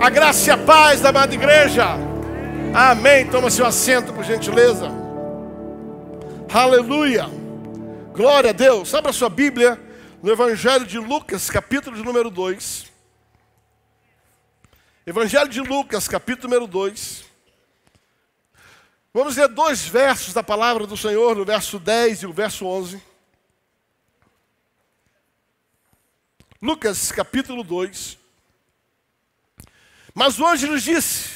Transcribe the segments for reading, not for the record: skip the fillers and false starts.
A graça e a paz da amada igreja. Amém. Toma seu assento, por gentileza. Aleluia. Glória a Deus. Abra sua Bíblia no Evangelho de Lucas, capítulo de número 2. Evangelho de Lucas, capítulo número 2. Vamos ler dois versos da palavra do Senhor, no verso 10 e o verso 11. Lucas, capítulo 2. Mas o anjo lhes disse: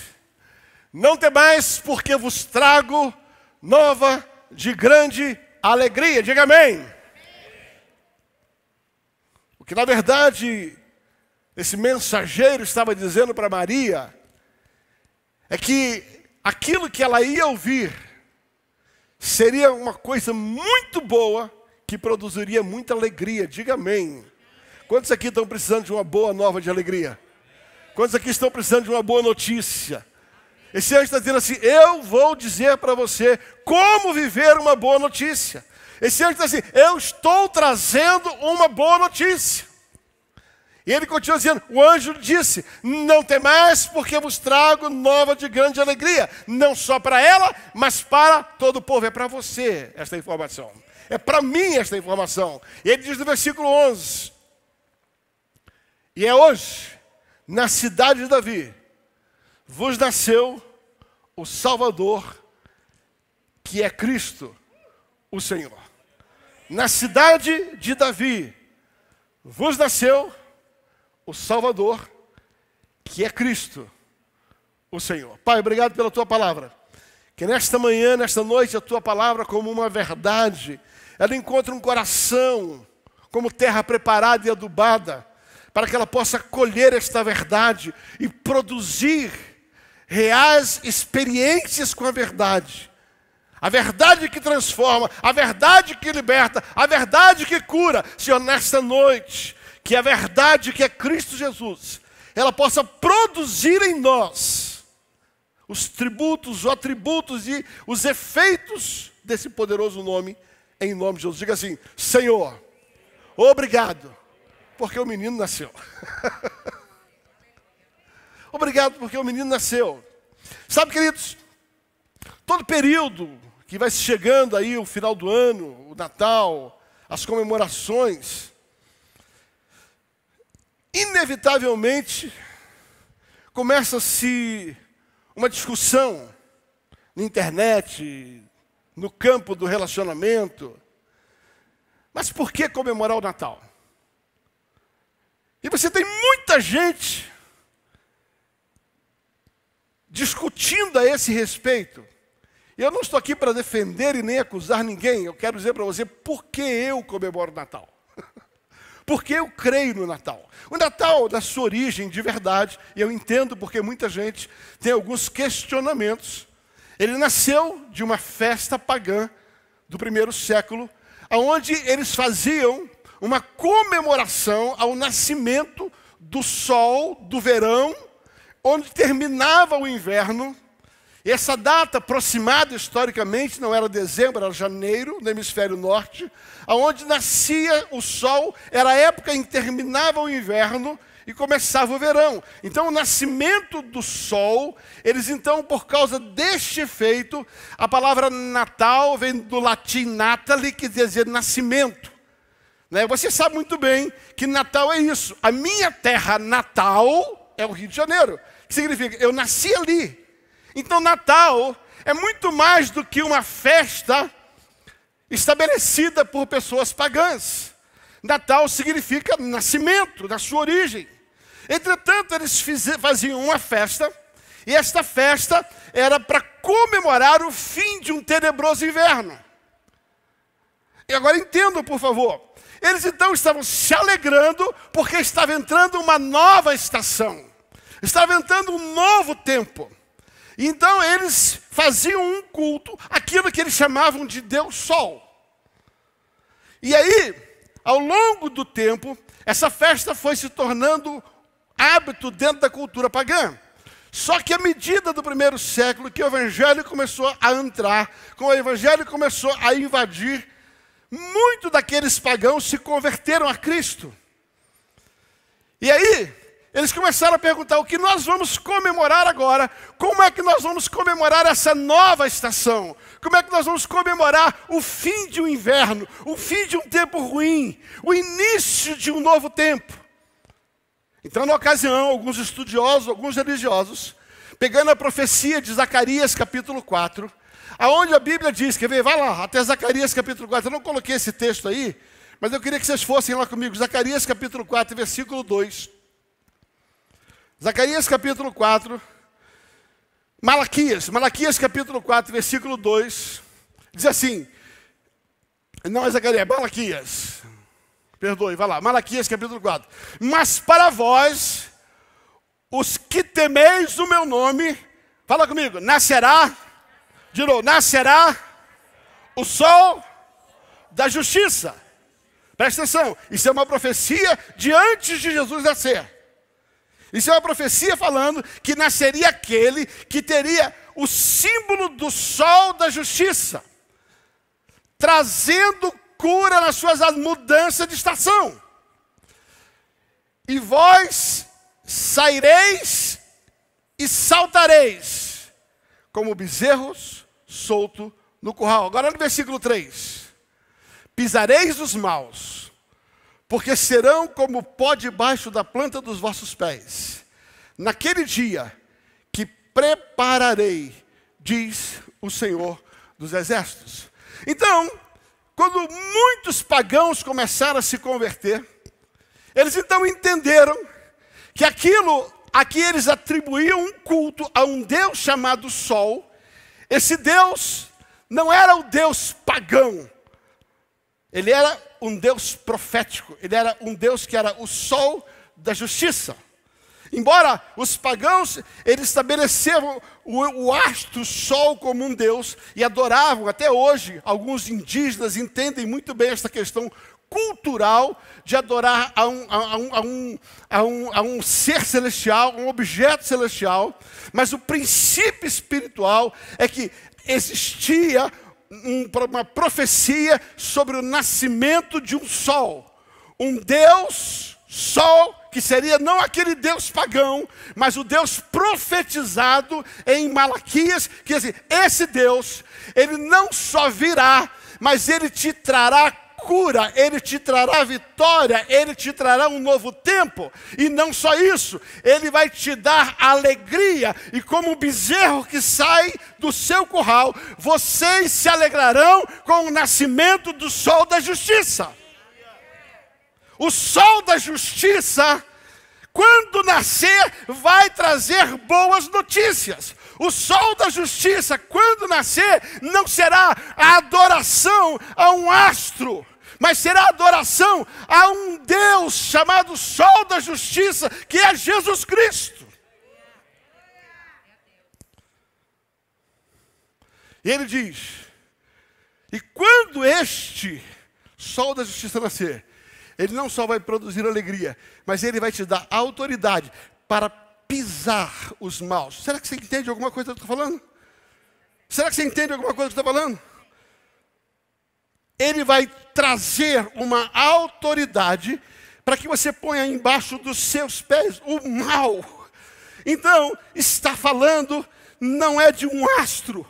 não temais, porque vos trago nova de grande alegria. Diga amém. O que na verdade esse mensageiro estava dizendo para Maria é que aquilo que ela ia ouvir seria uma coisa muito boa que produziria muita alegria. Diga amém. Quantos aqui estão precisando de uma boa nova de alegria? Quantos aqui estão precisando de uma boa notícia? Esse anjo está dizendo assim: eu vou dizer para você como viver uma boa notícia. Esse anjo está assim: eu estou trazendo uma boa notícia. E ele continua dizendo, o anjo disse: não temais, porque vos trago nova de grande alegria. Não só para ela, mas para todo o povo. É para você esta informação. É para mim esta informação. E ele diz no versículo 11: e é hoje, na cidade de Davi, vos nasceu o Salvador, que é Cristo, o Senhor. Na cidade de Davi, vos nasceu o Salvador, que é Cristo, o Senhor. Pai, obrigado pela Tua palavra. Que nesta manhã, nesta noite, a Tua palavra como uma verdade, ela encontre um coração como terra preparada e adubada, para que ela possa colher esta verdade e produzir reais experiências com a verdade. A verdade que transforma, a verdade que liberta, a verdade que cura. Senhor, nesta noite, que a verdade que é Cristo Jesus, ela possa produzir em nós os tributos, os atributos e os efeitos desse poderoso nome, em nome de Jesus. Diga assim: Senhor, obrigado, porque o menino nasceu. Obrigado porque o menino nasceu. Sabe, queridos, todo período que vai chegando aí o final do ano, o Natal, as comemorações, inevitavelmente começa-se uma discussão na internet, no campo do relacionamento. Mas por que comemorar o Natal? E você tem muita gente discutindo a esse respeito. E eu não estou aqui para defender e nem acusar ninguém. Eu quero dizer para você por que eu comemoro o Natal. Porque eu creio no Natal. O Natal, da sua origem de verdade, e eu entendo porque muita gente tem alguns questionamentos. Ele nasceu de uma festa pagã do primeiro século, onde eles faziam uma comemoração ao nascimento do sol, do verão, onde terminava o inverno. E essa data aproximada historicamente não era dezembro, era janeiro, no hemisfério norte, onde nascia o sol, era a época em que terminava o inverno e começava o verão. Então o nascimento do sol, eles então, por causa deste efeito, a palavra Natal vem do latim natali, que quer dizer nascimento. Você sabe muito bem que Natal é isso. A minha terra natal é o Rio de Janeiro. Que significa, eu nasci ali. Então Natal é muito mais do que uma festa estabelecida por pessoas pagãs. Natal significa nascimento, da sua origem. Entretanto, eles faziam uma festa, e esta festa era para comemorar o fim de um tenebroso inverno. E agora entendam, por favor. Eles então estavam se alegrando porque estava entrando uma nova estação. Estava entrando um novo tempo. Então eles faziam um culto, aquilo que eles chamavam de Deus Sol. E aí, ao longo do tempo, essa festa foi se tornando hábito dentro da cultura pagã. Só que à medida do primeiro século que o evangelho começou a entrar, com o evangelho começou a invadir, muitos daqueles pagãos se converteram a Cristo. E aí, eles começaram a perguntar: o que nós vamos comemorar agora? Como é que nós vamos comemorar essa nova estação? Como é que nós vamos comemorar o fim de um inverno, o fim de um tempo ruim, o início de um novo tempo? Então, na ocasião, alguns estudiosos, alguns religiosos, pegando a profecia de Zacarias capítulo 4, aonde a Bíblia diz, quer ver, vai lá, até Zacarias capítulo 4, eu não coloquei esse texto aí, mas eu queria que vocês fossem lá comigo, Zacarias capítulo 4, versículo 2. Zacarias capítulo 4, Malaquias capítulo 4, versículo 2, diz assim, não é Zacarias, é Malaquias, perdoe, vai lá, Malaquias capítulo 4. Mas para vós, os que temeis o meu nome, fala comigo, nascerá, de novo, nascerá o sol da justiça. Presta atenção, isso é uma profecia de antes de Jesus nascer. Isso é uma profecia falando que nasceria aquele que teria o símbolo do sol da justiça, trazendo cura nas suas mudanças de estação. E vós saireis e saltareis, como bezerros soltos no curral. Agora no versículo 3. Pisareis os maus, porque serão como pó debaixo da planta dos vossos pés. Naquele dia que prepararei, diz o Senhor dos Exércitos. Então, quando muitos pagãos começaram a se converter, eles então entenderam que aquilo a que eles atribuíam um culto a um Deus chamado Sol, esse Deus não era o Deus pagão, ele era um Deus profético, ele era um Deus que era o Sol da justiça. Embora os pagãos, eles estabeleceram o astro sol como um Deus e adoravam, até hoje, alguns indígenas entendem muito bem esta questão cultural de adorar a um ser celestial, um objeto celestial, mas o princípio espiritual é que existia uma profecia sobre o nascimento de um sol, um Deus Sol, que seria não aquele Deus pagão, mas o Deus profetizado em Malaquias, que assim, esse Deus, ele não só virá, mas ele te trará cura, ele te trará vitória, ele te trará um novo tempo, e não só isso, ele vai te dar alegria, e como um bezerro que sai do seu curral, vocês se alegrarão com o nascimento do sol da justiça. O sol da justiça, quando nascer, vai trazer boas notícias. O sol da justiça, quando nascer, não será a adoração a um astro, mas será a adoração a um Deus chamado Sol da Justiça, que é Jesus Cristo. E ele diz, e quando este Sol da Justiça nascer, ele não só vai produzir alegria, mas ele vai te dar autoridade para pisar os maus. Será que você entende alguma coisa que eu estou falando? Será que você entende alguma coisa que eu estou falando? Ele vai trazer uma autoridade para que você ponha embaixo dos seus pés o mal. Então, está falando, não é de um astro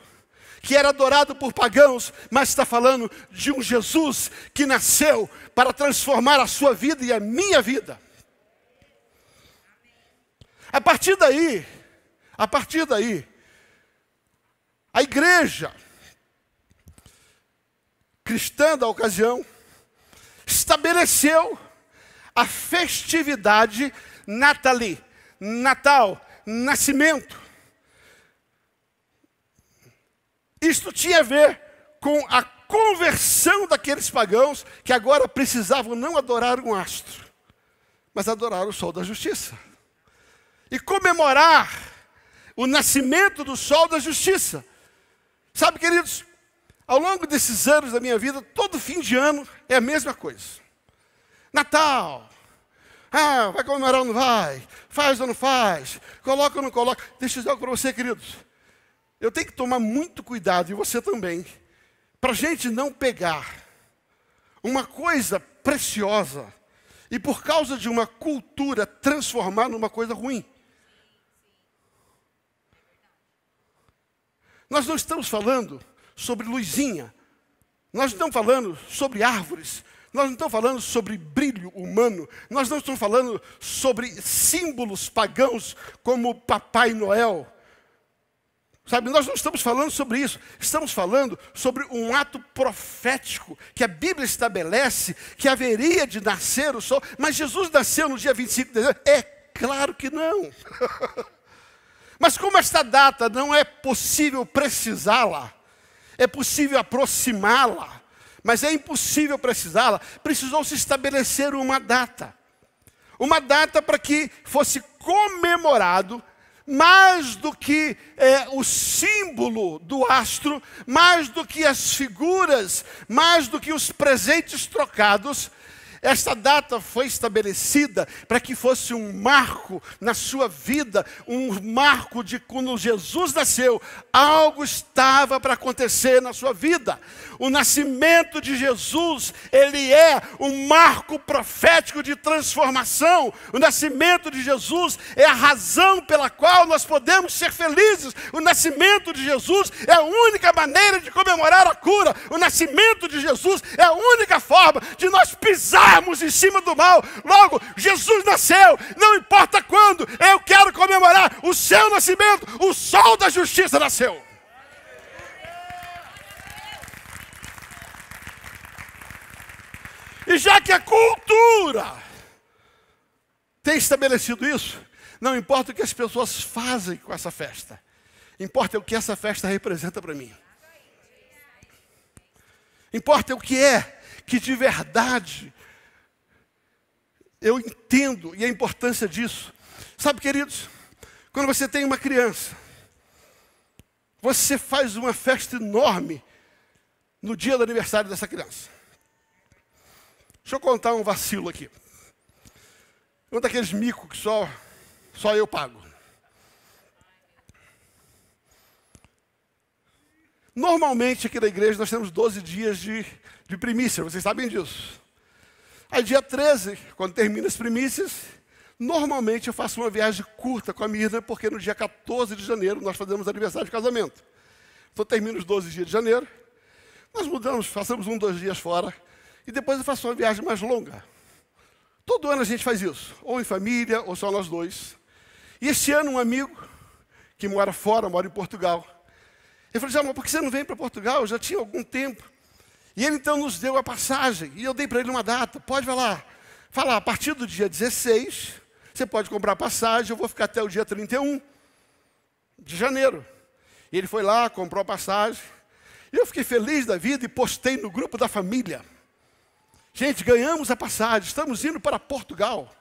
que era adorado por pagãos, mas está falando de um Jesus que nasceu para transformar a sua vida e a minha vida. A partir daí, a igreja cristã da ocasião estabeleceu a festividade Natal, nascimento. Isto tinha a ver com a conversão daqueles pagãos que agora precisavam não adorar um astro, mas adorar o sol da justiça. E comemorar o nascimento do sol da justiça. Sabe, queridos, ao longo desses anos da minha vida, todo fim de ano é a mesma coisa. Natal, Ah, vai comemorar ou não vai? Faz ou não faz? Coloca ou não coloca? Deixa eu dizer algo para você, queridos. Eu tenho que tomar muito cuidado, e você também, para a gente não pegar uma coisa preciosa e por causa de uma cultura transformar numa coisa ruim. Nós não estamos falando sobre luzinha. Nós não estamos falando sobre árvores. Nós não estamos falando sobre brilho humano. Nós não estamos falando sobre símbolos pagãos como Papai Noel. Sabe, nós não estamos falando sobre isso. Estamos falando sobre um ato profético que a Bíblia estabelece que haveria de nascer o sol. Mas Jesus nasceu no dia 25 de dezembro? É claro que não. Mas como esta data não é possível precisá-la, é possível aproximá-la, mas é impossível precisá-la, precisou se estabelecer uma data. Uma data para que fosse comemorado, mais do que o símbolo do astro, mais do que as figuras, mais do que os presentes trocados. Esta data foi estabelecida para que fosse um marco na sua vida, um marco de quando Jesus nasceu, algo estava para acontecer na sua vida. O nascimento de Jesus, ele é um marco profético de transformação. O nascimento de Jesus é a razão pela qual nós podemos ser felizes. O nascimento de Jesus é a única maneira de comemorar a cura. O nascimento de Jesus é a única forma de nós pisarmos em cima do mal. Logo, Jesus nasceu, não importa quando, eu quero comemorar o seu nascimento. O sol da justiça nasceu. E já que a cultura tem estabelecido isso, não importa o que as pessoas fazem com essa festa, importa o que essa festa representa para mim. Importa o que é que de verdade eu entendo e a importância disso. Sabe, queridos, quando você tem uma criança, você faz uma festa enorme no dia do aniversário dessa criança. Deixa eu contar um vacilo aqui. Um daqueles micos que só eu pago. Normalmente aqui na igreja nós temos 12 dias de primícia, vocês sabem disso. Aí dia 13, quando termina as primícias, normalmente eu faço uma viagem curta com a Mirna, porque no dia 14 de janeiro nós fazemos aniversário de casamento. Então termina os 12 dias de janeiro, nós mudamos, passamos 1, 2 dias fora, e depois eu faço uma viagem mais longa. Todo ano a gente faz isso, ou em família, ou só nós dois. E este ano um amigo, que mora fora, mora em Portugal, ele falou assim, mas por que você não vem para Portugal? Eu já tinha algum tempo. E ele então nos deu a passagem, e eu dei para ele uma data, pode falar, a partir do dia 16, você pode comprar passagem, eu vou ficar até o dia 31 de janeiro. E ele foi lá, comprou a passagem, e eu fiquei feliz da vida e postei no grupo da família. Gente, ganhamos a passagem, estamos indo para Portugal.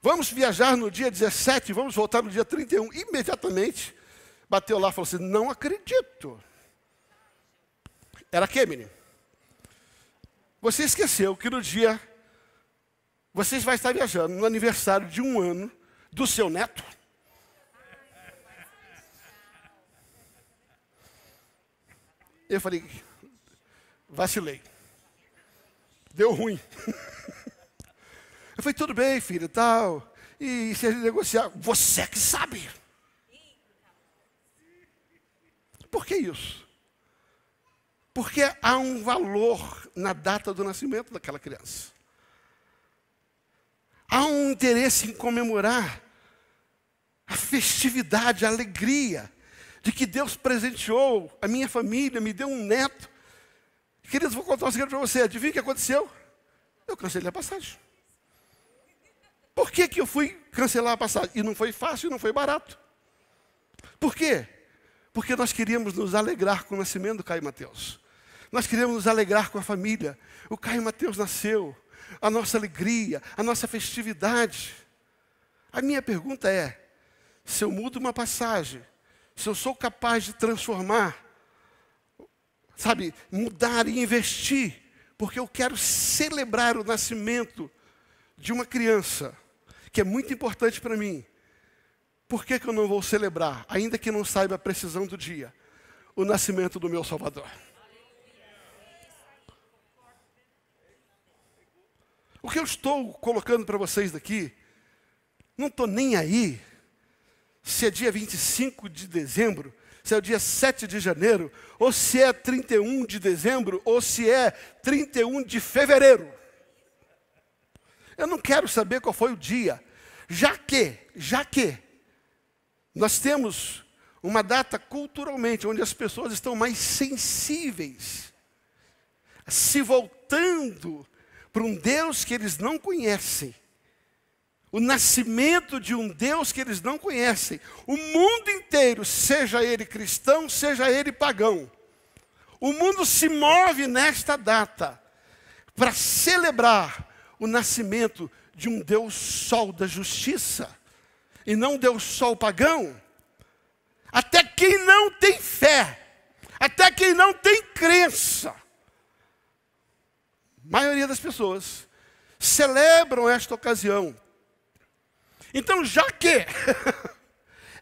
Vamos viajar no dia 17, vamos voltar no dia 31. Imediatamente, bateu lá e falou assim, não acredito. Era Kemini. Você esqueceu que no dia, vocês vão estar viajando no aniversário de 1 ano do seu neto? Eu falei, vacilei. Deu ruim. Eu falei, tudo bem, filho, tal. E se a gente negociar, você que sabe. Por que isso? Porque há um valor na data do nascimento daquela criança. Há um interesse em comemorar a festividade, a alegria de que Deus presenteou a minha família, me deu um neto. Queridos, vou contar um segredo para você. Adivinha o que aconteceu? Eu cancelei a passagem. Por que eu fui cancelar a passagem? E não foi fácil, não foi barato. Por quê? Porque nós queríamos nos alegrar com o nascimento do Caio e Mateus. Nós queríamos nos alegrar com a família. O Caio e Mateus nasceu. A nossa alegria, a nossa festividade. A minha pergunta é, se eu mudo uma passagem, se eu sou capaz de transformar, mudar e investir, porque eu quero celebrar o nascimento de uma criança, que é muito importante para mim, por que eu não vou celebrar, ainda que não saiba a precisão do dia, o nascimento do meu Salvador? O que eu estou colocando para vocês daqui, não estou nem aí se é dia 25 de dezembro, se é o dia 7 de janeiro, ou se é 31 de dezembro, ou se é 31 de fevereiro. Eu não quero saber qual foi o dia, já que nós temos uma data culturalmente onde as pessoas estão mais sensíveis, se voltando para um Deus que eles não conhecem, o nascimento de um Deus que eles não conhecem. O mundo inteiro, seja ele cristão, seja ele pagão, o mundo se move nesta data para celebrar o nascimento de um Deus Sol da justiça, e não Deus Sol pagão. Até quem não tem fé, até quem não tem crença, a maioria das pessoas celebram esta ocasião. Então, já que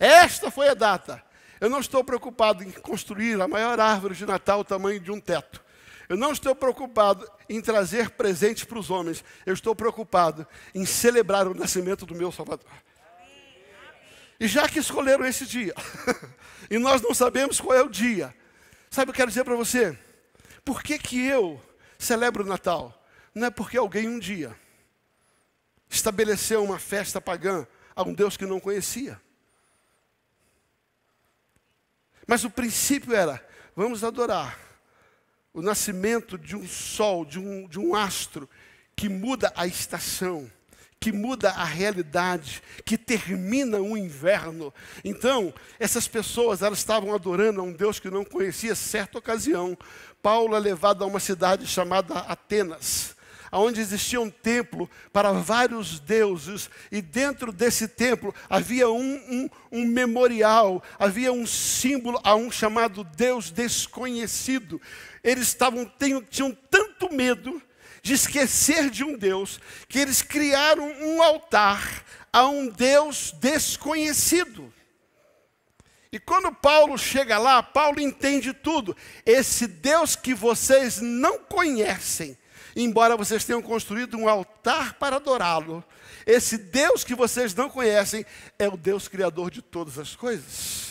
esta foi a data, eu não estou preocupado em construir a maior árvore de Natal, o tamanho de um teto. Eu não estou preocupado em trazer presentes para os homens. Eu estou preocupado em celebrar o nascimento do meu Salvador. E já que escolheram esse dia, e nós não sabemos qual é o dia, sabe o que eu quero dizer para você? Por que eu celebro o Natal? Não é porque alguém um dia estabeleceu uma festa pagã a um Deus que não conhecia. Mas o princípio era, vamos adorar o nascimento de um sol, de um astro, que muda a estação, que muda a realidade, que termina o inverno. Então, essas pessoas, elas estavam adorando a um Deus que não conhecia. Certa ocasião, Paulo é levado a uma cidade chamada Atenas, onde existia um templo para vários deuses, e dentro desse templo havia um memorial, havia um símbolo a um chamado Deus desconhecido. Eles tinham tanto medo de esquecer de um Deus, que eles criaram um altar a um Deus desconhecido. E quando Paulo chega lá, Paulo entende tudo. Esse Deus que vocês não conhecem, embora vocês tenham construído um altar para adorá-lo, esse Deus que vocês não conhecem é o Deus criador de todas as coisas.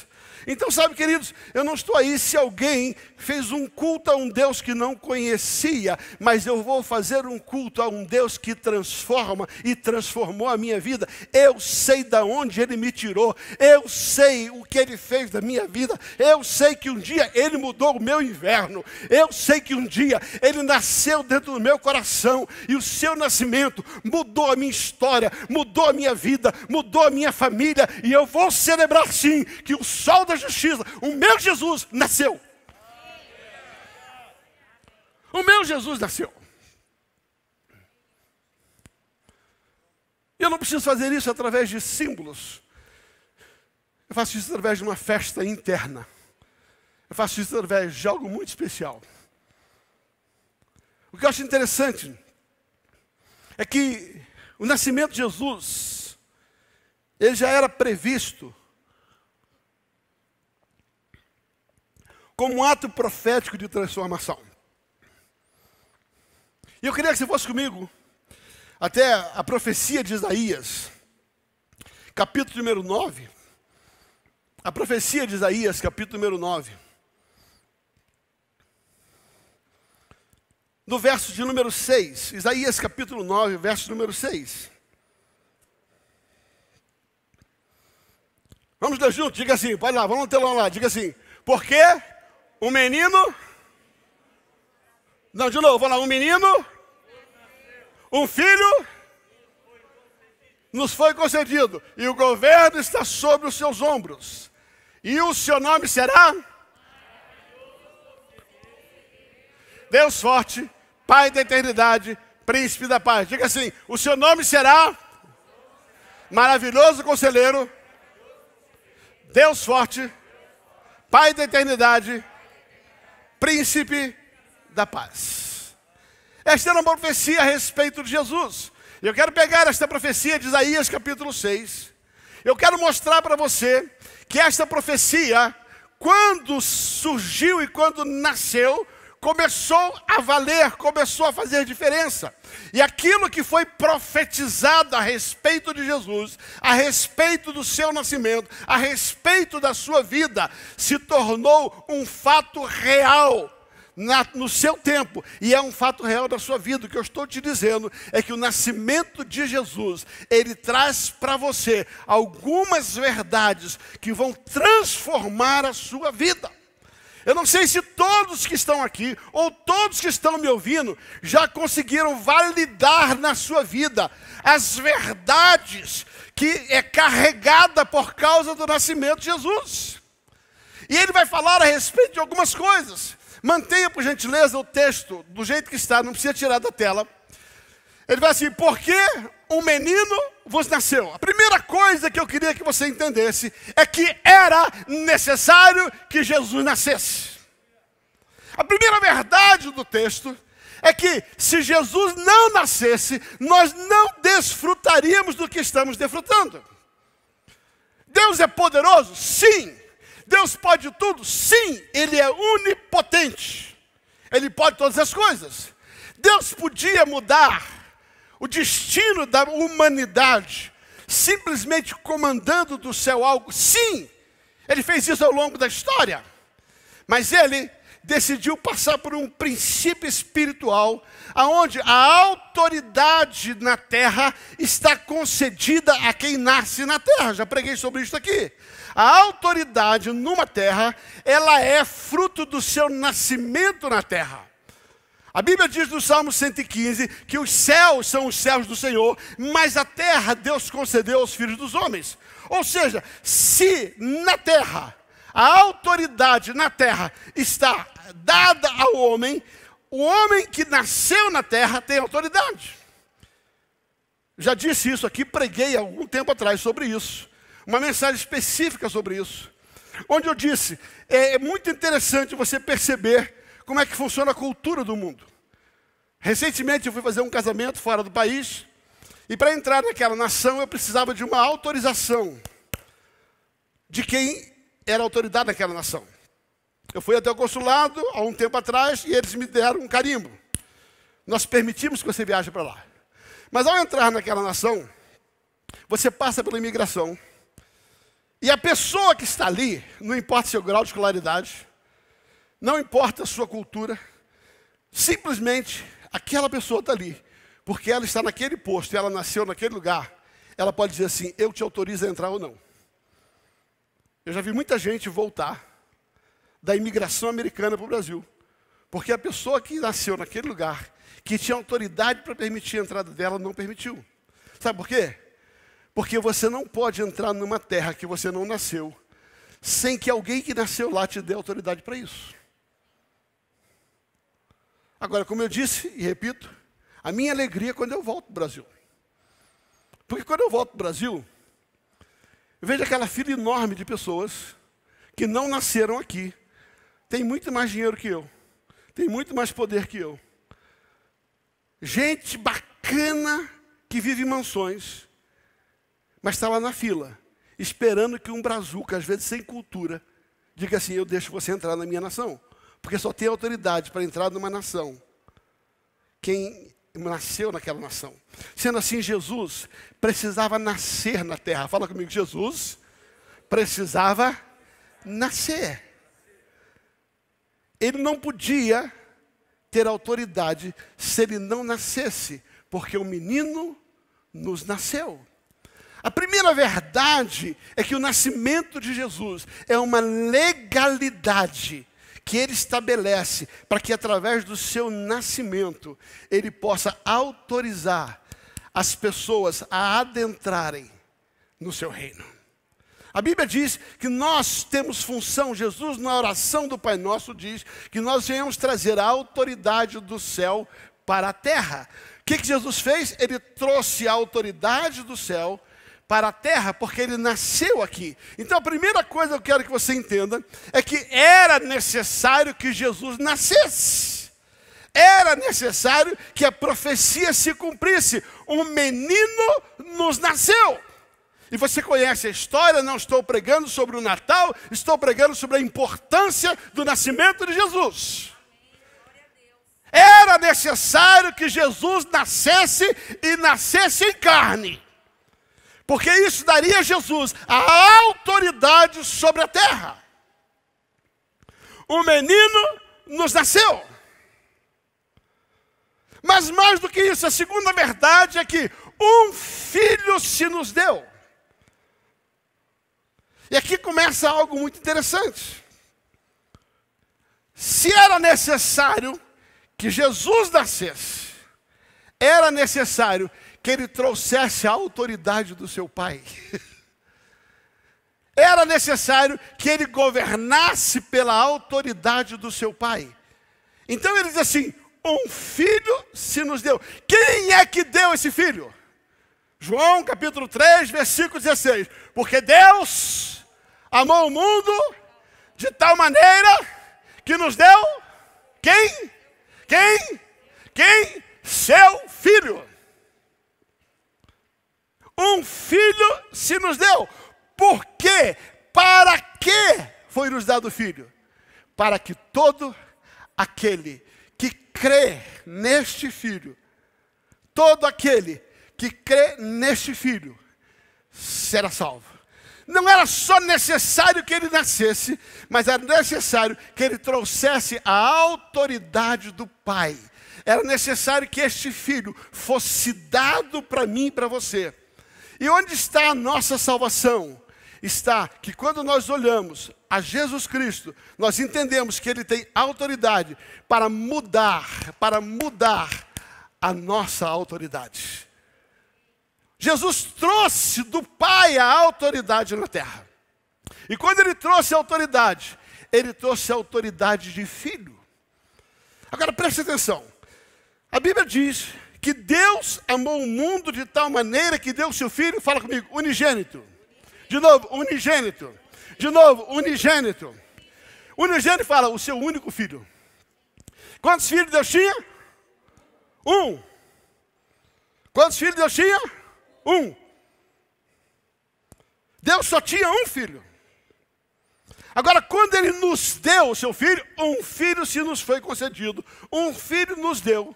Então, sabe, queridos, eu não estou aí se alguém fez um culto a um Deus que não conhecia, mas eu vou fazer um culto a um Deus que transforma e transformou a minha vida. Eu sei de onde Ele me tirou, eu sei o que Ele fez da minha vida, eu sei que um dia Ele mudou o meu inverno, eu sei que um dia Ele nasceu dentro do meu coração, e o seu nascimento mudou a minha história, mudou a minha vida, mudou a minha família, e eu vou celebrar sim que o sol da justiça, o meu Jesus nasceu. O meu Jesus nasceu. Eu não preciso fazer isso através de símbolos. Eu faço isso através de uma festa interna. Eu faço isso através de algo muito especial. O que eu acho interessante é que o nascimento de Jesus, ele já era previsto como um ato profético de transformação. E eu queria que você fosse comigo até a profecia de Isaías, capítulo número 9. A profecia de Isaías, capítulo número 9. No verso de número 6. Isaías, capítulo 9, verso número 6. Vamos ler junto, diga assim, vai lá, vamos no telão lá, diga assim. Porque um menino, não, de novo, vamos lá, um menino, um filho nos foi concedido, e o governo está sobre os seus ombros, e o seu nome será Deus forte, Pai da eternidade, Príncipe da paz. Diga assim, o seu nome será Maravilhoso Conselheiro, Deus forte, Pai da eternidade, Príncipe da paz. Esta era uma profecia a respeito de Jesus. Eu quero pegar esta profecia de Isaías capítulo 6. Eu quero mostrar para você que esta profecia, quando surgiu e quando nasceu, começou a valer, começou a fazer diferença. E aquilo que foi profetizado a respeito de Jesus, a respeito do seu nascimento, a respeito da sua vida, se tornou um fato real no seu tempo, e é um fato real da sua vida. O que eu estou te dizendo é que o nascimento de Jesus, ele traz para você algumas verdades que vão transformar a sua vida. Eu não sei se todos que estão aqui, ou todos que estão me ouvindo, já conseguiram validar na sua vida as verdades que é carregada por causa do nascimento de Jesus. E ele vai falar a respeito de algumas coisas. Mantenha, por gentileza, o texto do jeito que está, não precisa tirar da tela. Ele vai assim: porque um menino vos nasceu. A primeira coisa que eu queria que você entendesse é que era necessário que Jesus nascesse. A primeira verdade do texto é que se Jesus não nascesse, nós não desfrutaríamos do que estamos desfrutando. Deus é poderoso? Sim. Deus pode tudo? Sim, Ele é onipotente. Ele pode todas as coisas. Deus podia mudar o destino da humanidade, simplesmente comandando do céu algo? Sim, Ele fez isso ao longo da história. Mas Ele decidiu passar por um princípio espiritual, onde a autoridade na terra está concedida a quem nasce na terra. Já preguei sobre isso aqui. A autoridade numa terra, ela é fruto do seu nascimento na terra. A Bíblia diz no Salmo 115 que os céus são os céus do Senhor, mas a terra Deus concedeu aos filhos dos homens. Ou seja, se na terra, a autoridade na terra está dada ao homem, o homem que nasceu na terra tem autoridade. Já disse isso aqui, preguei há algum tempo atrás sobre isso. Uma mensagem específica sobre isso. Onde eu disse, é muito interessante você perceber como é que funciona a cultura do mundo. Recentemente eu fui fazer um casamento fora do país, e para entrar naquela nação eu precisava de uma autorização de quem era autoridade naquela nação. Eu fui até o consulado há um tempo atrás e eles me deram um carimbo. Nós permitimos que você viaje para lá. Mas ao entrar naquela nação, você passa pela imigração. E a pessoa que está ali, não importa seu grau de escolaridade, não importa a sua cultura, simplesmente aquela pessoa está ali, porque ela está naquele posto, ela nasceu naquele lugar, ela pode dizer assim: eu te autorizo a entrar ou não. Eu já vi muita gente voltar da imigração americana para o Brasil, porque a pessoa que nasceu naquele lugar, que tinha autoridade para permitir a entrada dela, não permitiu. Sabe por quê? Porque você não pode entrar numa terra que você não nasceu, sem que alguém que nasceu lá te dê autoridade para isso. Agora, como eu disse e repito, a minha alegria é quando eu volto para o Brasil. Porque quando eu volto para o Brasil, eu vejo aquela fila enorme de pessoas que não nasceram aqui, tem muito mais dinheiro que eu, tem muito mais poder que eu. Gente bacana que vive em mansões, mas está lá na fila, esperando que um brazuca, às vezes sem cultura, diga assim: eu deixo você entrar na minha nação. Porque só tem autoridade para entrar numa nação quem nasceu naquela nação. Sendo assim, Jesus precisava nascer na terra. Fala comigo: Jesus precisava nascer. Ele não podia ter autoridade se ele não nascesse, porque o menino nos nasceu. A primeira verdade é que o nascimento de Jesus é uma legalidade que ele estabelece para que através do seu nascimento ele possa autorizar as pessoas a adentrarem no seu reino. A Bíblia diz que nós temos função, Jesus na oração do Pai Nosso diz que nós venhamos trazer a autoridade do céu para a terra. O que Jesus fez? Ele trouxe a autoridade do céu para a terra, porque ele nasceu aqui. Então a primeira coisa que eu quero que você entenda é que era necessário que Jesus nascesse. Era necessário que a profecia se cumprisse. Um menino nos nasceu. E você conhece a história, não estou pregando sobre o Natal, estou pregando sobre a importância do nascimento de Jesus. Era necessário que Jesus nascesse e nascesse em carne. Porque isso daria a Jesus a autoridade sobre a terra. Um menino nos nasceu. Mas mais do que isso, a segunda verdade é que um filho se nos deu. E aqui começa algo muito interessante. Se era necessário que Jesus nascesse, era necessário que ele trouxesse a autoridade do seu pai. Era necessário que ele governasse pela autoridade do seu pai. Então ele diz assim, um filho se nos deu. Quem é que deu esse filho? João capítulo 3, versículo 16. Porque Deus amou o mundo de tal maneira que nos deu, quem? Seu filho. Um filho se nos deu. Por quê? Para que foi nos dado o filho? Para que todo aquele que crê neste filho, todo aquele que crê neste filho, será salvo. Não era só necessário que ele nascesse, mas era necessário que ele trouxesse a autoridade do Pai. Era necessário que este filho fosse dado para mim e para você. E onde está a nossa salvação? Está que quando nós olhamos a Jesus Cristo, nós entendemos que ele tem autoridade para mudar a nossa autoridade. Jesus trouxe do Pai a autoridade na terra. E quando ele trouxe a autoridade de filho. Agora preste atenção. A Bíblia diz que Deus amou o mundo de tal maneira que deu o seu filho, fala comigo, unigênito. De novo, unigênito. De novo, unigênito. Unigênito fala, o seu único filho. Quantos filhos Deus tinha? Um. Quantos filhos Deus tinha? Um. Deus só tinha um filho. Agora, quando ele nos deu o seu filho, um filho se nos foi concedido. Um filho nos deu.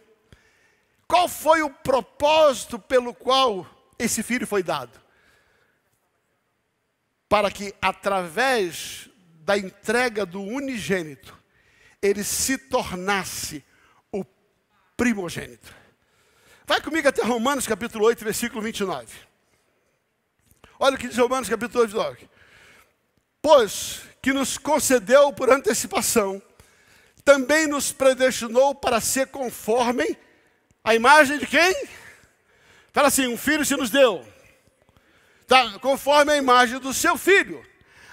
Qual foi o propósito pelo qual esse filho foi dado? Para que, através da entrega do unigênito, ele se tornasse o primogênito. Vai comigo até Romanos capítulo 8, versículo 29. Olha o que diz Romanos capítulo 8, 29. Pois que nos concedeu por antecipação, também nos predestinou para ser conforme a imagem de quem? Fala assim, um filho se nos deu. Tá, conforme a imagem do seu filho,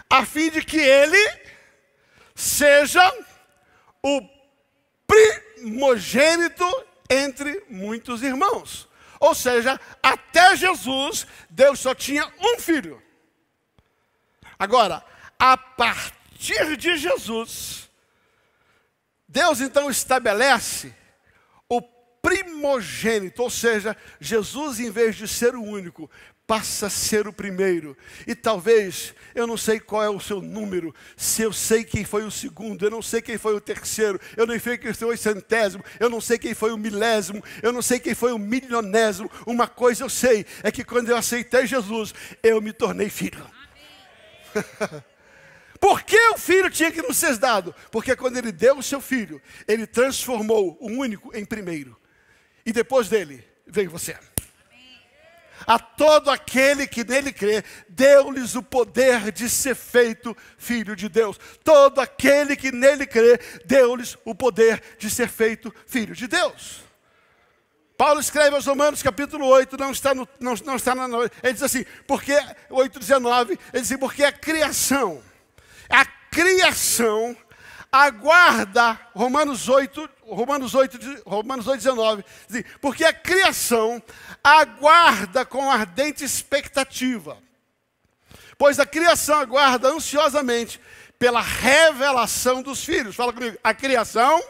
a fim de que ele seja o primogênito entre muitos irmãos. Ou seja, até Jesus, Deus só tinha um filho. Agora, a partir de Jesus, Deus então estabelece o primogênito, ou seja, Jesus, em vez de ser o único, passa a ser o primeiro. E talvez, eu não sei qual é o seu número, se eu sei quem foi o segundo, eu não sei quem foi o terceiro, eu não sei quem foi o centésimo, eu não sei quem foi o milésimo, eu não sei quem foi o milionésimo. Uma coisa eu sei, é que quando eu aceitei Jesus, eu me tornei filho. Por que o filho tinha que nos ser dado? Porque quando ele deu o seu filho, ele transformou o único em primeiro. E depois dele, veio você. A todo aquele que nele crê, deu-lhes o poder de ser feito filho de Deus. Todo aquele que nele crê, deu-lhes o poder de ser feito filho de Deus. Paulo escreve aos Romanos capítulo 8, não está ele diz assim, porque 8:19, ele diz assim, porque a criação aguarda, Romanos 8:19, porque a criação aguarda com ardente expectativa, pois a criação aguarda ansiosamente pela revelação dos filhos. Fala comigo, a criação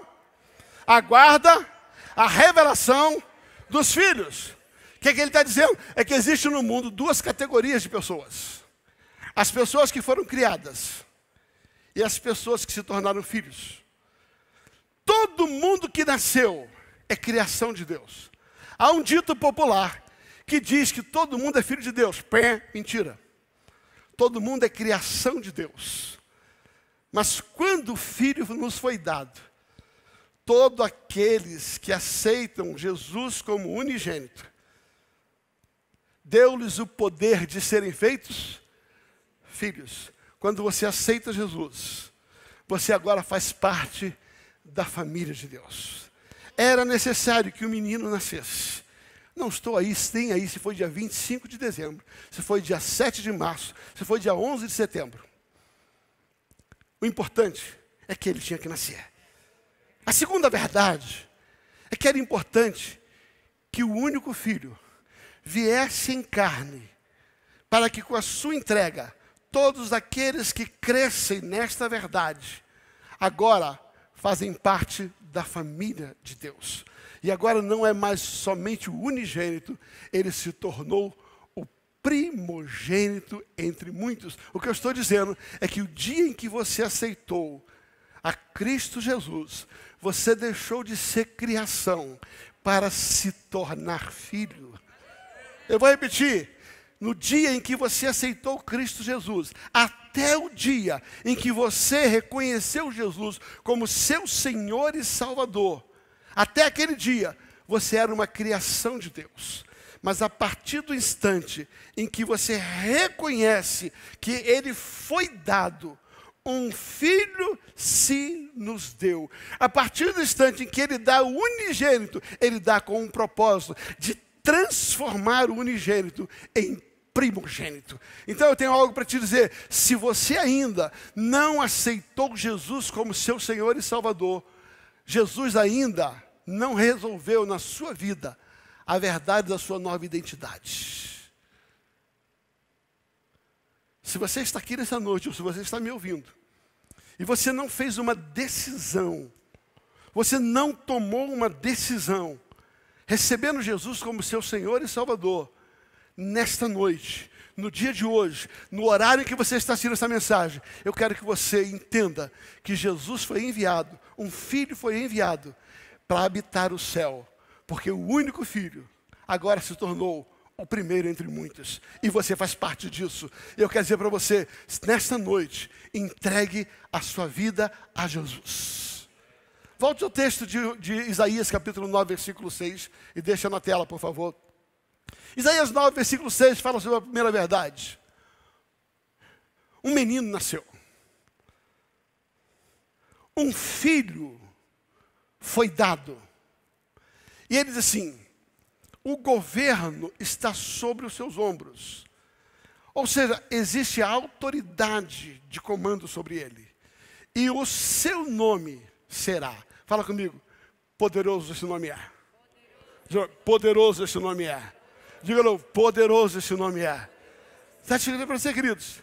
aguarda a revelação dos filhos. O que ele está dizendo? É que existe no mundo duas categorias de pessoas. As pessoas que foram criadas e as pessoas que se tornaram filhos. Todo mundo que nasceu é criação de Deus. Há um dito popular que diz que todo mundo é filho de Deus. Mentira. Todo mundo é criação de Deus. Mas quando o Filho nos foi dado, todos aqueles que aceitam Jesus como unigênito, deu-lhes o poder de serem feitos filhos. Quando você aceita Jesus, você agora faz parte da família de Deus. Era necessário que o menino nascesse. Não estou aí, nem aí se foi dia 25 de dezembro, se foi dia 7 de março, se foi dia 11 de setembro. O importante é que ele tinha que nascer. A segunda verdade é que era importante que o único filho viesse em carne, para que com a sua entrega, todos aqueles que crescem nesta verdade, agora fazem parte da família de Deus. E agora não é mais somente o unigênito, ele se tornou o primogênito entre muitos. O que eu estou dizendo é que o dia em que você aceitou a Cristo Jesus, você deixou de ser criação para se tornar filho. Eu vou repetir. No dia em que você aceitou Cristo Jesus, até o dia em que você reconheceu Jesus como seu Senhor e Salvador, até aquele dia, você era uma criação de Deus. Mas a partir do instante em que você reconhece que Ele foi dado, um filho se nos deu. A partir do instante em que Ele dá o unigênito, Ele dá com um propósito de transformar o unigênito em primogênito. Então eu tenho algo para te dizer. Se você ainda não aceitou Jesus como seu Senhor e Salvador, Jesus ainda não resolveu na sua vida a verdade da sua nova identidade. Se você está aqui nessa noite, ou se você está me ouvindo, e você não fez uma decisão, você não tomou uma decisão, recebendo Jesus como seu Senhor e Salvador, nesta noite, no dia de hoje, no horário em que você está assistindo essa mensagem, eu quero que você entenda que Jesus foi enviado, um filho foi enviado para habitar o céu, porque o único filho agora se tornou o primeiro entre muitos, e você faz parte disso. Eu quero dizer para você, nesta noite, entregue a sua vida a Jesus. Volte ao texto de Isaías capítulo 9, versículo 6, e deixa na tela, por favor. Isaías 9, versículo 6, fala sobre a primeira verdade. Um menino nasceu. Um filho foi dado. E ele diz assim, o governo está sobre os seus ombros. Ou seja, existe a autoridade de comando sobre ele. E o seu nome será, fala comigo, poderoso esse nome é. Poderoso esse nome é. Diga-lhe, poderoso esse nome é. Está chegando para você, queridos?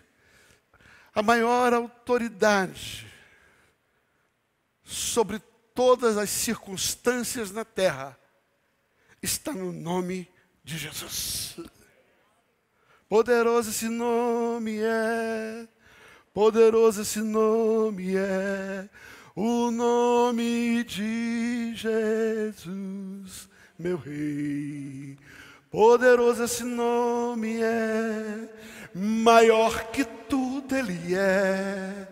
A maior autoridade sobre todas as circunstâncias na terra está no nome de Jesus. Poderoso esse nome é. Poderoso esse nome é. O nome de Jesus, meu Rei. Poderoso esse nome é, maior que tudo ele é.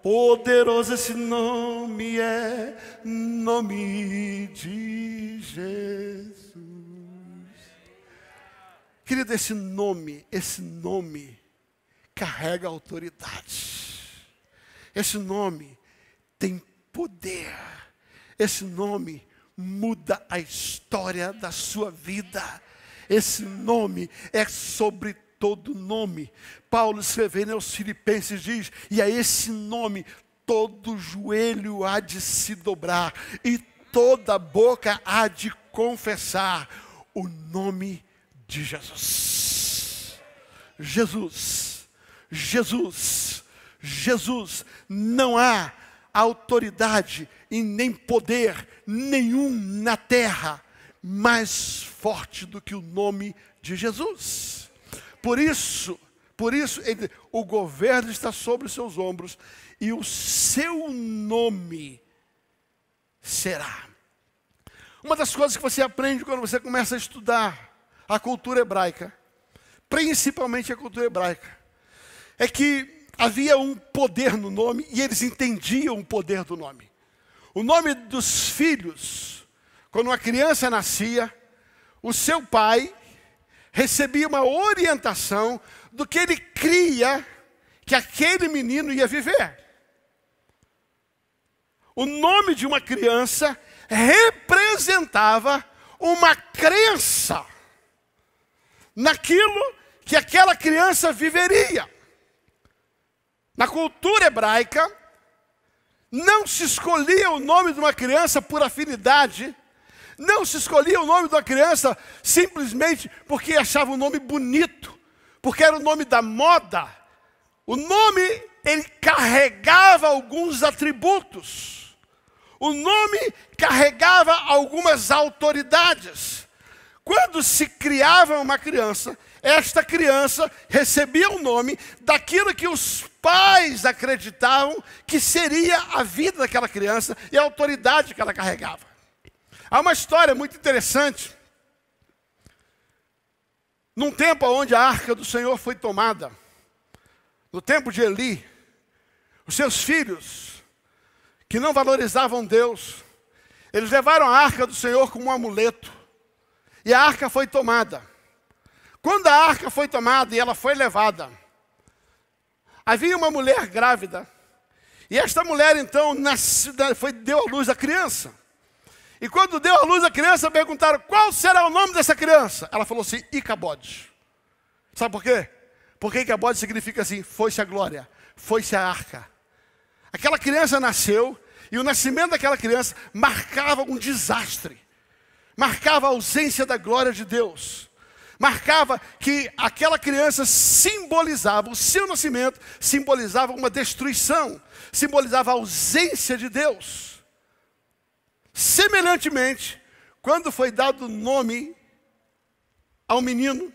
Poderoso esse nome é, nome de Jesus. Querido, esse nome carrega autoridade. Esse nome tem poder. Esse nome muda a história da sua vida. Esse nome é sobre todo nome. Paulo escrevendo aos Filipenses diz, e a esse nome todo joelho há de se dobrar e toda boca há de confessar o nome de Jesus. Jesus, Jesus, Jesus. Não há autoridade e nem poder nenhum na terra mais forte do que o nome de Jesus. Por isso o governo está sobre os seus ombros e o seu nome será. Uma das coisas que você aprende quando você começa a estudar a cultura hebraica, principalmente a cultura hebraica, é que havia um poder no nome e eles entendiam o poder do nome. O nome dos filhos, quando uma criança nascia, o seu pai recebia uma orientação do que ele cria que aquele menino ia viver. O nome de uma criança representava uma crença naquilo que aquela criança viveria. Na cultura hebraica, não se escolhia o nome de uma criança por afinidade, não se escolhia o nome de uma criança simplesmente porque achava o nome bonito, porque era o nome da moda. O nome, ele carregava alguns atributos. O nome carregava algumas autoridades. Quando se criava uma criança, esta criança recebia o nome daquilo que os pais acreditavam que seria a vida daquela criança e a autoridade que ela carregava. Há uma história muito interessante. Num tempo onde a arca do Senhor foi tomada, no tempo de Eli, os seus filhos, que não valorizavam Deus, eles levaram a arca do Senhor como um amuleto, e a arca foi tomada. Quando a arca foi tomada e ela foi levada, havia uma mulher grávida, e esta mulher então deu à luz a criança. E quando deu à luz a criança, perguntaram, qual será o nome dessa criança? Ela falou assim, Icabode. Sabe por quê? Porque Icabode significa assim, foi-se a glória, foi-se a arca. Aquela criança nasceu, e o nascimento daquela criança marcava um desastre. Marcava a ausência da glória de Deus. Marcava que aquela criança simbolizava, o seu nascimento simbolizava uma destruição, simbolizava a ausência de Deus. Semelhantemente, quando foi dado o nome ao menino,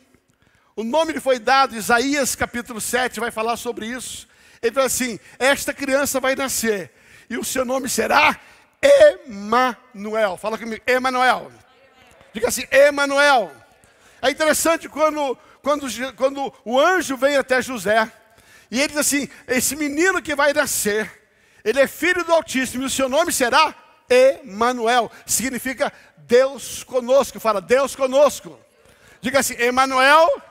o nome lhe foi dado, Isaías capítulo 7 vai falar sobre isso. Ele fala assim, esta criança vai nascer, e o seu nome será Emanuel. Fala comigo, Emanuel. Diga assim, Emanuel. É interessante quando o anjo vem até José, e ele diz assim, esse menino que vai nascer, ele é filho do Altíssimo, e o seu nome será Emanuel. Significa Deus conosco. Fala, Deus conosco. Diga assim, Emanuel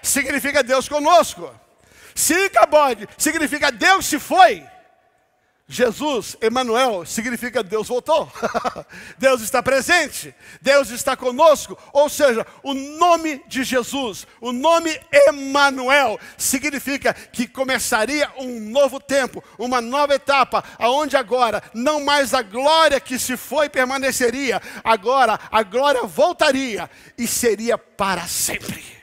significa Deus conosco. Se Icabode significa Deus se foi, Jesus, Emanuel, significa Deus voltou. Deus está presente, Deus está conosco. Ou seja, o nome de Jesus, o nome Emanuel, significa que começaria um novo tempo, uma nova etapa, aonde agora não mais a glória que se foi permaneceria, agora a glória voltaria e seria para sempre.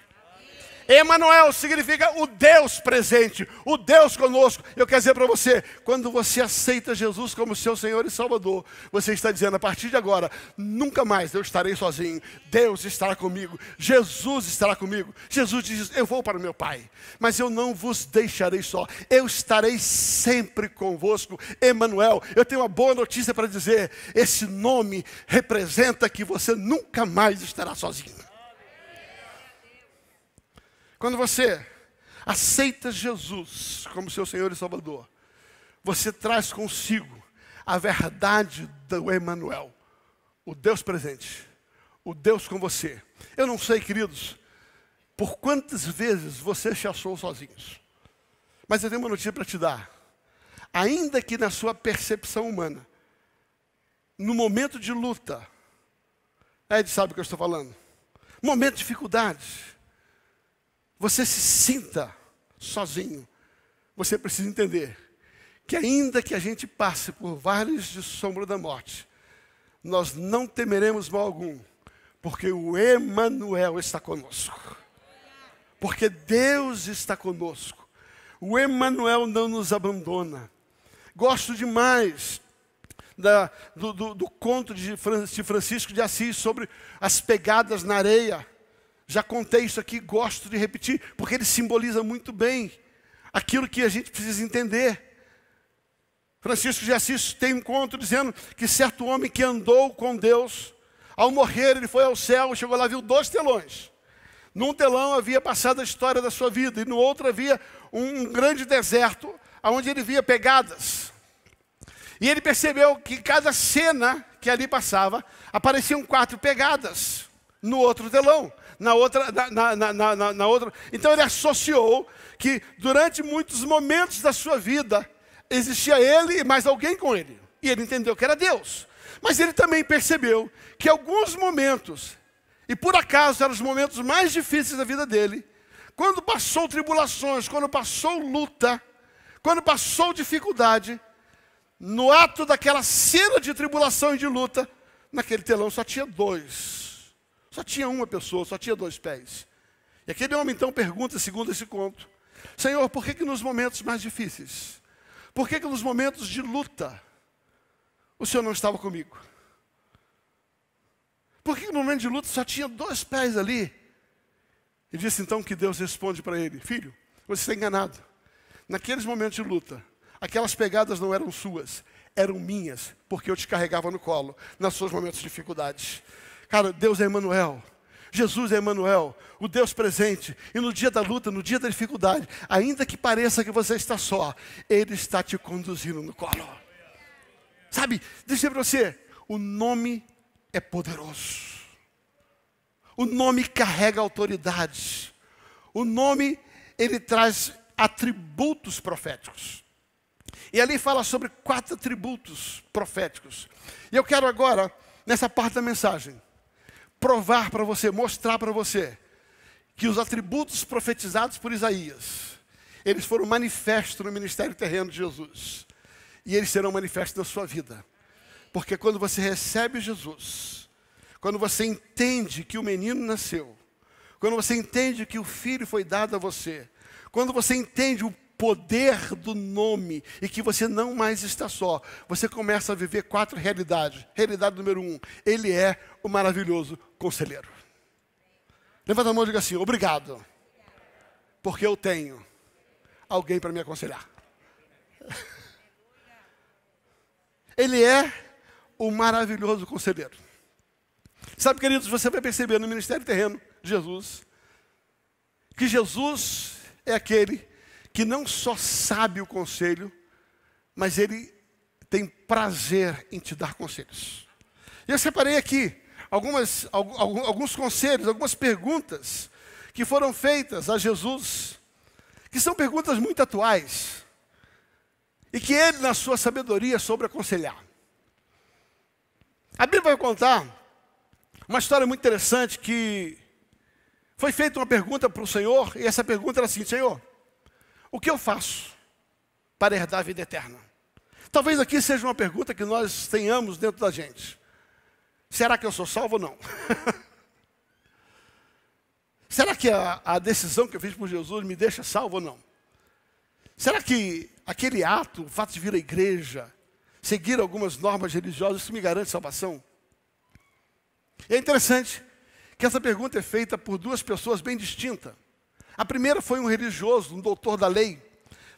Emanuel significa o Deus presente, o Deus conosco. Eu quero dizer para você, quando você aceita Jesus como seu Senhor e Salvador, você está dizendo, a partir de agora, nunca mais eu estarei sozinho. Deus estará comigo, Jesus estará comigo. Jesus diz, eu vou para o meu Pai, mas eu não vos deixarei só. Eu estarei sempre convosco. Emanuel, eu tenho uma boa notícia para dizer, esse nome representa que você nunca mais estará sozinho. Quando você aceita Jesus como seu Senhor e Salvador, você traz consigo a verdade do Emanuel, o Deus presente, o Deus com você. Eu não sei, queridos, por quantas vezes você se achou sozinhos, mas eu tenho uma notícia para te dar. Ainda que na sua percepção humana, no momento de luta, Ed sabe o que eu estou falando, momento de dificuldade, você se sinta sozinho, você precisa entender que ainda que a gente passe por vales de sombra da morte, nós não temeremos mal algum, porque o Emanuel está conosco. Porque Deus está conosco. O Emanuel não nos abandona. Gosto demais do conto de Francisco de Assis sobre as pegadas na areia. Já contei isso aqui, gosto de repetir, porque ele simboliza muito bem aquilo que a gente precisa entender. Francisco de Assis tem um conto dizendo que certo homem que andou com Deus, ao morrer ele foi ao céu, chegou lá, viu 2 telões. Num telão havia passado a história da sua vida, e no outro havia um grande deserto, onde ele via pegadas. E ele percebeu que cada cena que ali passava, apareciam 4 pegadas no outro telão. Na outra. Então ele associou que durante muitos momentos da sua vida, existia ele e mais alguém com ele. E ele entendeu que era Deus. Mas ele também percebeu que alguns momentos, e por acaso eram os momentos mais difíceis da vida dele, quando passou tribulações, quando passou luta, quando passou dificuldade, no ato daquela cena de tribulação e de luta, naquele telão só tinha 2. Só tinha uma pessoa, só tinha 2 pés. E aquele homem então pergunta, segundo esse conto: Senhor, por que nos momentos mais difíceis, por que nos momentos de luta, o Senhor não estava comigo? Por que no momento de luta só tinha 2 pés ali? E disse então que Deus responde para ele: filho, você está enganado. Naqueles momentos de luta, aquelas pegadas não eram suas, eram minhas, porque eu te carregava no colo, nos seus momentos de dificuldade. Cara, Deus é Emmanuel, Jesus é Emmanuel, o Deus presente. E no dia da luta, no dia da dificuldade, ainda que pareça que você está só, Ele está te conduzindo no colo. Sabe, deixa eu dizer para você, o nome é poderoso. O nome carrega autoridade. O nome, ele traz atributos proféticos. E ali fala sobre 4 atributos proféticos. E eu quero agora, nessa parte da mensagem, provar para você, mostrar para você, que os atributos profetizados por Isaías, eles foram manifestos no ministério terreno de Jesus. E eles serão manifestos na sua vida. Porque quando você recebe Jesus, quando você entende que o menino nasceu, quando você entende que o filho foi dado a você, quando você entende o poder do nome e que você não mais está só, você começa a viver 4 realidades. Realidade número 1, Ele é o maravilhoso conselheiro. Levanta a mão e diga assim: obrigado, porque eu tenho alguém para me aconselhar. Ele é o maravilhoso conselheiro. Sabe, queridos, você vai perceber no ministério terreno de Jesus, que Jesus é aquele que não só sabe o conselho, mas Ele tem prazer em te dar conselhos. E eu separei aqui alguns conselhos, algumas perguntas que foram feitas a Jesus, que são perguntas muito atuais, e que Ele, na sua sabedoria, soube aconselhar. A Bíblia vai contar uma história muito interessante, que foi feita uma pergunta para o Senhor, e essa pergunta era assim: Senhor, o que eu faço para herdar a vida eterna? Talvez aqui seja uma pergunta que nós tenhamos dentro da gente. Será que eu sou salvo ou não? Será que a decisão que eu fiz por Jesus me deixa salvo ou não? Será que aquele ato, o fato de vir à igreja, seguir algumas normas religiosas, isso me garante salvação? E é interessante que essa pergunta é feita por 2 pessoas bem distintas. A primeira foi um religioso, um doutor da lei.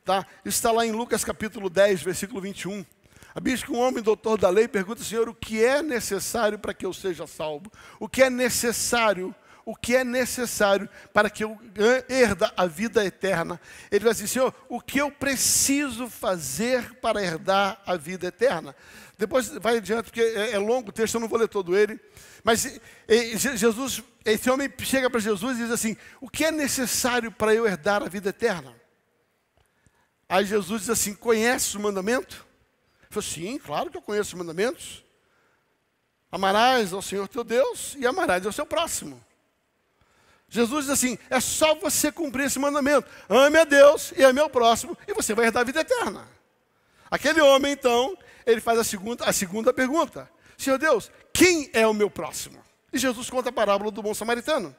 Tá? Isso está lá em Lucas capítulo 10, versículo 21. A Bíblia diz que um homem doutor da lei pergunta ao Senhor: o que é necessário para que eu seja salvo? O que é necessário? O que é necessário para que eu herda a vida eterna? Ele vai dizer: Senhor, o que eu preciso fazer para herdar a vida eterna? Depois vai adiante, porque é longo o texto, eu não vou ler todo ele. Mas Jesus, esse homem chega para Jesus e diz assim: o que é necessário para eu herdar a vida eterna? Aí Jesus diz assim: conhece o mandamento? Ele falou: sim, claro que eu conheço os mandamentos. Amarás ao Senhor teu Deus e amarás ao seu próximo. Jesus diz assim: é só você cumprir esse mandamento. Ame a Deus e ame ao próximo, e você vai herdar a vida eterna. Aquele homem, então, ele faz a segunda pergunta: Senhor Deus, quem é o meu próximo? E Jesus conta a parábola do bom samaritano,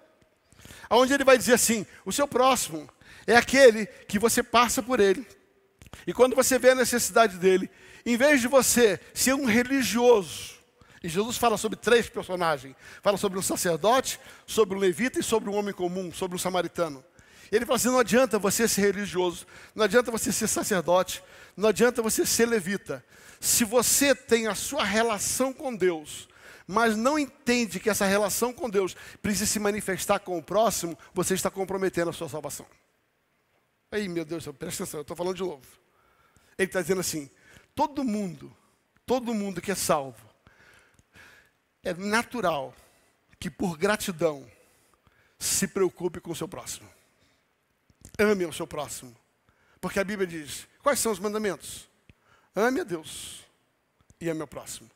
onde ele vai dizer assim: o seu próximo é aquele que você passa por ele, E quando você vê a necessidade dele, em vez de você ser um religioso, e Jesus fala sobre 3 personagens, fala sobre um sacerdote, sobre um levita e sobre um homem comum, sobre um samaritano. Ele fala assim, não adianta você ser religioso, não adianta você ser sacerdote, não adianta você ser levita. Se você tem a sua relação com Deus, mas não entende que essa relação com Deus precisa se manifestar com o próximo, você está comprometendo a sua salvação. Aí, meu Deus, presta atenção, eu estou falando de novo. Ele está dizendo assim, todo mundo que é salvo, é natural que por gratidão se preocupe com o seu próximo. Ame o seu próximo. Porque a Bíblia diz, quais são os mandamentos? Ame a Deus e ame ao próximo.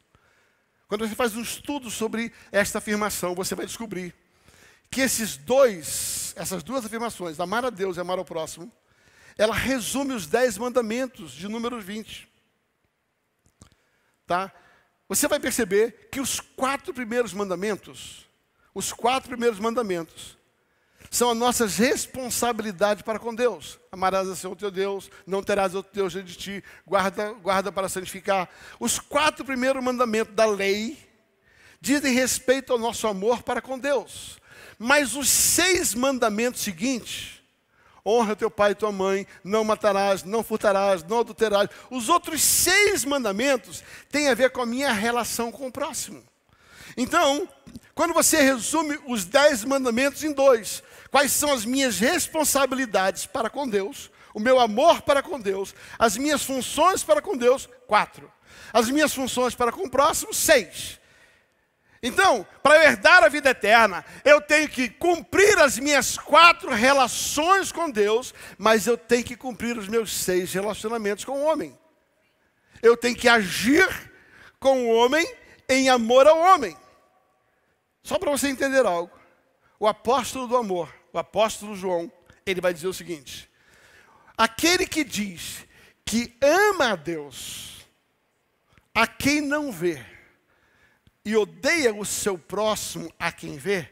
Quando você faz um estudo sobre esta afirmação, você vai descobrir que essas duas afirmações, amar a Deus e amar ao próximo, ela resume os 10 mandamentos de Números 20. Tá? Você vai perceber que os 4 primeiros mandamentos, são as nossas responsabilidades para com Deus. Amarás a Senhor teu Deus, não terás outro Deus diante de ti, guarda para santificar. Os 4 primeiros mandamentos da lei dizem respeito ao nosso amor para com Deus. Mas os 6 mandamentos seguintes, honra teu pai e tua mãe, não matarás, não furtarás, não adulterarás. Os outros 6 mandamentos têm a ver com a minha relação com o próximo. Então, quando você resume os 10 mandamentos em 2, quais são as minhas responsabilidades para com Deus, o meu amor para com Deus, as minhas funções para com Deus, 4. As minhas funções para com o próximo, 6. Então, para eu herdar a vida eterna, eu tenho que cumprir as minhas 4 relações com Deus, mas eu tenho que cumprir os meus 6 relacionamentos com o homem. Eu tenho que agir com o homem em amor ao homem. Só para você entender algo, o apóstolo do amor, o apóstolo João, ele vai dizer o seguinte, aquele que diz que ama a Deus, a quem não vê, e odeia o seu próximo a quem vê,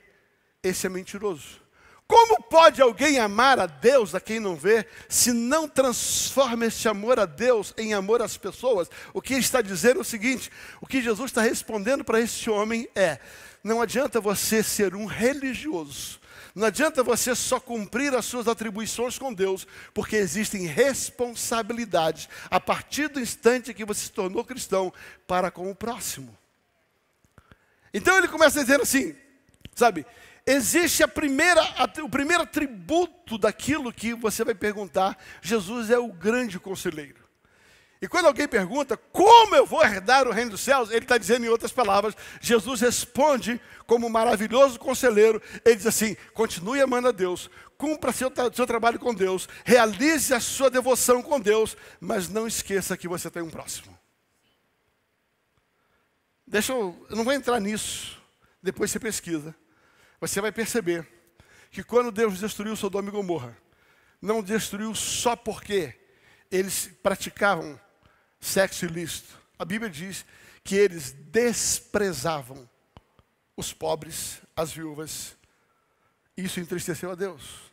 esse é mentiroso. Como pode alguém amar a Deus a quem não vê, se não transforma esse amor a Deus em amor às pessoas? O que ele está dizendo é o seguinte, o que Jesus está respondendo para esse homem é, não adianta você ser um religioso, não adianta você só cumprir as suas atribuições com Deus, porque existem responsabilidades a partir do instante que você se tornou cristão para com o próximo. Então ele começa dizendo assim, sabe, existe o primeiro atributo daquilo que você vai perguntar, Jesus é o grande conselheiro. E quando alguém pergunta, como eu vou herdar o reino dos céus? Ele está dizendo em outras palavras, Jesus responde como um maravilhoso conselheiro, ele diz assim, continue amando a Deus, cumpra seu trabalho com Deus, realize a sua devoção com Deus, mas não esqueça que você tem um próximo. Eu não vou entrar nisso, depois você pesquisa. Você vai perceber que quando Deus destruiu Sodoma e Gomorra, não destruiu só porque eles praticavam sexo ilícito. A Bíblia diz que eles desprezavam os pobres, as viúvas. Isso entristeceu a Deus.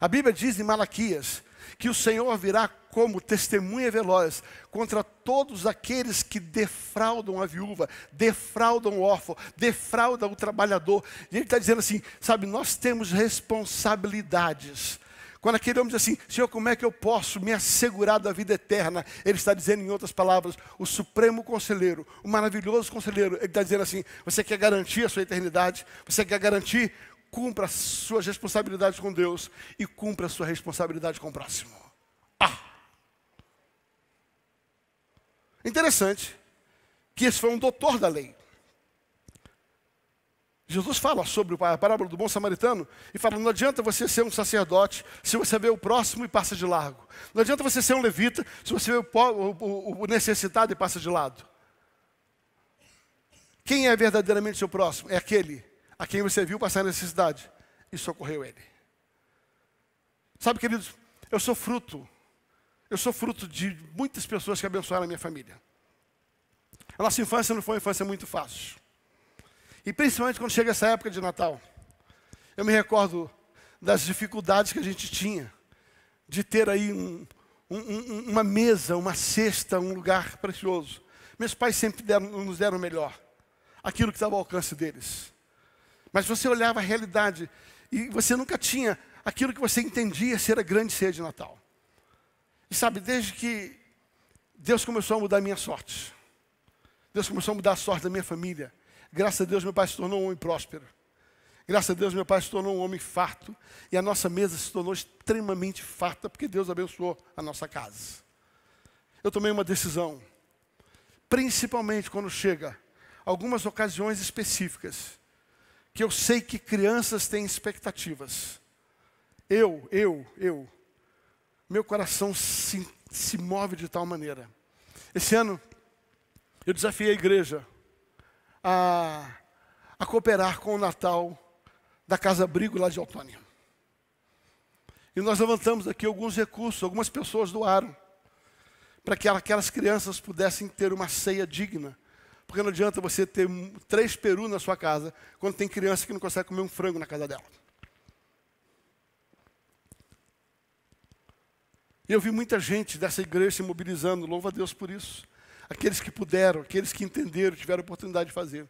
A Bíblia diz em Malaquias que o Senhor virá como testemunha veloz contra todos aqueles que defraudam a viúva, defraudam o órfão, defraudam o trabalhador. E ele está dizendo assim, sabe, nós temos responsabilidades. Quando aquele homem diz assim, Senhor, como é que eu posso me assegurar da vida eterna? Ele está dizendo em outras palavras, o supremo conselheiro, o maravilhoso conselheiro, ele está dizendo assim, você quer garantir a sua eternidade? Você quer garantir? Cumpra as suas responsabilidades com Deus e cumpra a sua responsabilidade com o próximo. Interessante que esse foi um doutor da lei. Jesus fala sobre a parábola do bom samaritano e fala, não adianta você ser um sacerdote se você vê o próximo e passa de largo. Não adianta você ser um levita se você vê o necessitado e passa de lado. Quem é verdadeiramente seu próximo? É aquele a quem você viu passar necessidade e socorreu ele. Sabe, queridos, eu sou fruto de muitas pessoas que abençoaram a minha família. A nossa infância não foi uma infância muito fácil. E principalmente quando chega essa época de Natal, eu me recordo das dificuldades que a gente tinha de ter aí uma mesa, uma cesta, um lugar precioso. Meus pais sempre nos deram o melhor, aquilo que estava ao alcance deles. Mas você olhava a realidade e você nunca tinha aquilo que você entendia ser a grande ceia de Natal. E sabe, desde que Deus começou a mudar a minha sorte, Deus começou a mudar a sorte da minha família, graças a Deus meu pai se tornou um homem próspero. Graças a Deus meu pai se tornou um homem farto e a nossa mesa se tornou extremamente farta porque Deus abençoou a nossa casa. Eu tomei uma decisão, principalmente quando chega algumas ocasiões específicas, que eu sei que crianças têm expectativas. Meu coração se move de tal maneira. Esse ano, eu desafiei a igreja a cooperar com o Natal da Casa Abrigo lá de Autônia. E nós levantamos aqui alguns recursos, algumas pessoas doaram, para que aquelas crianças pudessem ter uma ceia digna. Porque não adianta você ter 3 perus na sua casa, quando tem criança que não consegue comer um frango na casa dela. E eu vi muita gente dessa igreja se mobilizando, louva a Deus por isso. Aqueles que puderam, aqueles que entenderam, tiveram a oportunidade de fazer.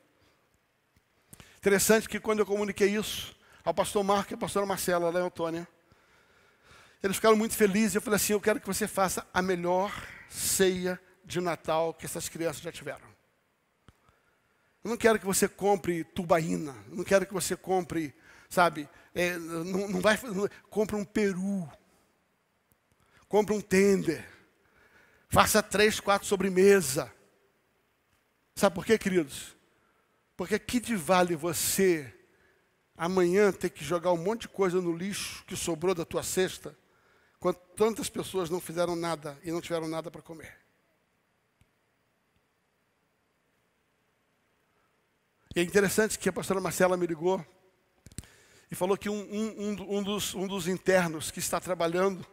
Interessante que quando eu comuniquei isso ao pastor Marco e à pastora Marcela, lá em Autônia, eles ficaram muito felizes. Eu falei assim, eu quero que você faça a melhor ceia de Natal que essas crianças já tiveram. Eu não quero que você compre tubaína, não quero que você compre, sabe, compre um peru, compre um tender, faça 3, 4 sobremesa. Sabe por quê, queridos? Porque que te vale você amanhã ter que jogar um monte de coisa no lixo que sobrou da tua cesta, quando tantas pessoas não fizeram nada e não tiveram nada para comer? E é interessante que a pastora Marcela me ligou e falou que um dos internos que está trabalhando,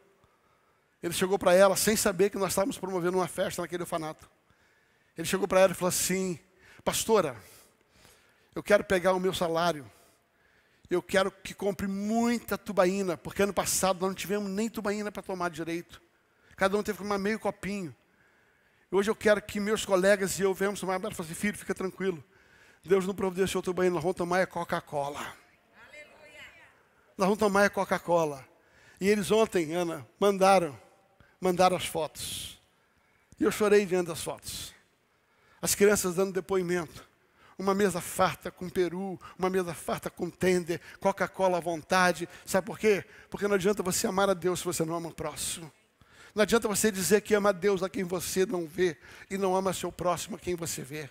ele chegou para ela sem saber que nós estávamos promovendo uma festa naquele orfanato. Ele chegou para ela e falou assim, pastora, eu quero pegar o meu salário, eu quero que compre muita tubaína, porque ano passado nós não tivemos nem tubaína para tomar direito. Cada um teve que tomar meio copinho. Hoje eu quero que meus colegas e eu venhamos tomar. Ela falou assim, filho, fica tranquilo. Deus não providenciou tubaína, nós vamos tomar a Coca-Cola. Nós vamos tomar a Coca-Cola. E eles ontem, Ana, mandaram as fotos. E eu chorei diante das fotos. As crianças dando depoimento. Uma mesa farta com peru, uma mesa farta com tender, Coca-Cola à vontade. Sabe por quê? Porque não adianta você amar a Deus se você não ama o próximo. Não adianta você dizer que ama a Deus a quem você não vê e não ama seu próximo a quem você vê.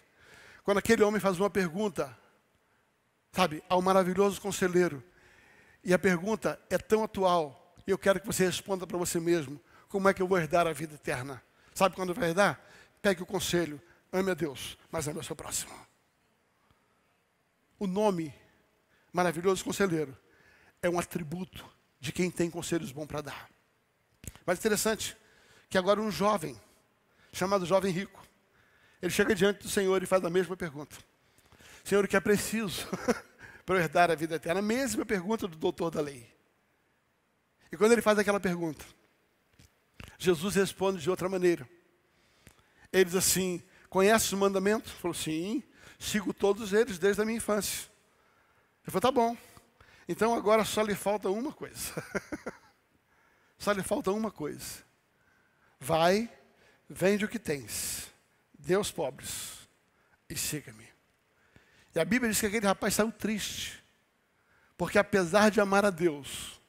Quando aquele homem faz uma pergunta, sabe, ao maravilhoso conselheiro, e a pergunta é tão atual, e eu quero que você responda para você mesmo, como é que eu vou herdar a vida eterna? Sabe quando vai herdar? Pegue o conselho, ame a Deus, mas ame o seu próximo. O nome, maravilhoso conselheiro, é um atributo de quem tem conselhos bons para dar. Mas interessante que agora um jovem, chamado jovem rico, ele chega diante do Senhor e faz a mesma pergunta. Senhor, o que é preciso para eu herdar a vida eterna? A mesma pergunta do doutor da lei. E quando ele faz aquela pergunta, Jesus responde de outra maneira. Ele diz assim, conhece os mandamentos? Ele falou, sim, sigo todos eles desde a minha infância. Ele falou, tá bom. Então agora só lhe falta uma coisa. Só lhe falta uma coisa. Vai, vende o que tens, dê aos pobres e siga-me. E a Bíblia diz que aquele rapaz saiu triste, porque apesar de amar a Deus,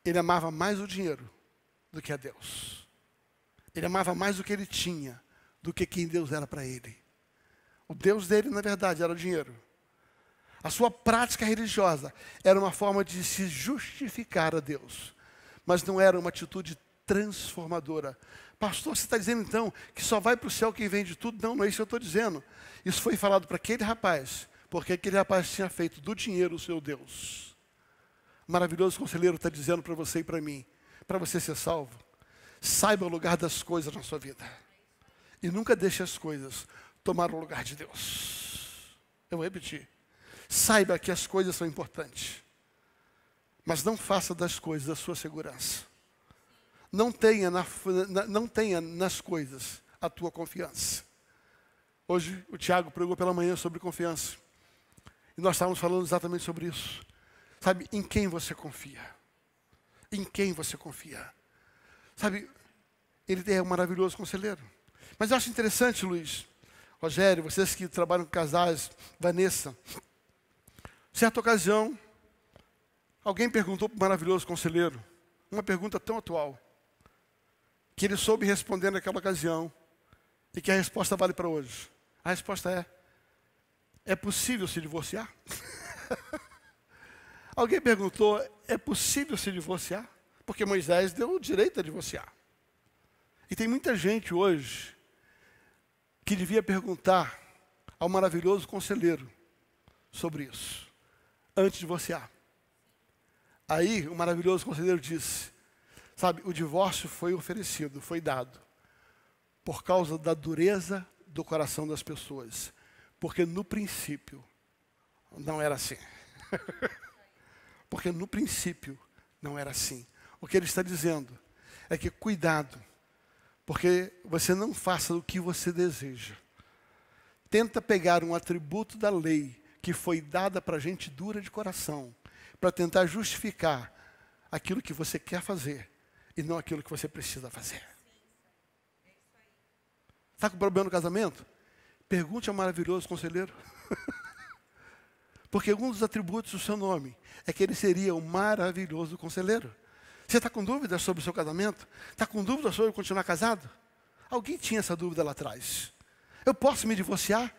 ele amava mais o dinheiro do que a Deus. Ele amava mais o que ele tinha do que quem Deus era para ele. O Deus dele, na verdade, era o dinheiro. A sua prática religiosa era uma forma de se justificar a Deus, mas não era uma atitude transformadora. Pastor, você está dizendo então que só vai para o céu quem vende tudo? Não, não é isso que eu estou dizendo. Isso foi falado para aquele rapaz, porque aquele rapaz tinha feito do dinheiro o seu Deus. O maravilhoso conselheiro está dizendo para você e para mim, para você ser salvo, saiba o lugar das coisas na sua vida. E nunca deixe as coisas tomar o lugar de Deus. Eu vou repetir. Saiba que as coisas são importantes, mas não faça das coisas a sua segurança. não tenha nas coisas a tua confiança. Hoje o Tiago pregou pela manhã sobre confiança. E nós estávamos falando exatamente sobre isso. Sabe, em quem você confia? Em quem você confia? Sabe, ele é um maravilhoso conselheiro. Mas eu acho interessante, Luiz, Rogério, vocês que trabalham com casais, Vanessa, certa ocasião, alguém perguntou para o maravilhoso conselheiro, uma pergunta tão atual, que ele soube responder naquela ocasião, e que a resposta vale para hoje. A resposta é possível se divorciar? Alguém perguntou, é possível se divorciar? Porque Moisés deu o direito a divorciar. E tem muita gente hoje que devia perguntar ao maravilhoso conselheiro sobre isso, antes de divorciar. Aí o maravilhoso conselheiro disse, sabe, o divórcio foi oferecido, foi dado, por causa da dureza do coração das pessoas. Porque no princípio não era assim. Porque no princípio não era assim. O que ele está dizendo é que cuidado, porque você não faça o que você deseja. Tenta pegar um atributo da lei que foi dada para gente dura de coração, para tentar justificar aquilo que você quer fazer e não aquilo que você precisa fazer. Está com problema no casamento? Pergunte ao maravilhoso conselheiro. Porque um dos atributos do seu nome é que ele seria um maravilhoso conselheiro. Você está com dúvidas sobre o seu casamento? Está com dúvidas sobre continuar casado? Alguém tinha essa dúvida lá atrás. Eu posso me divorciar?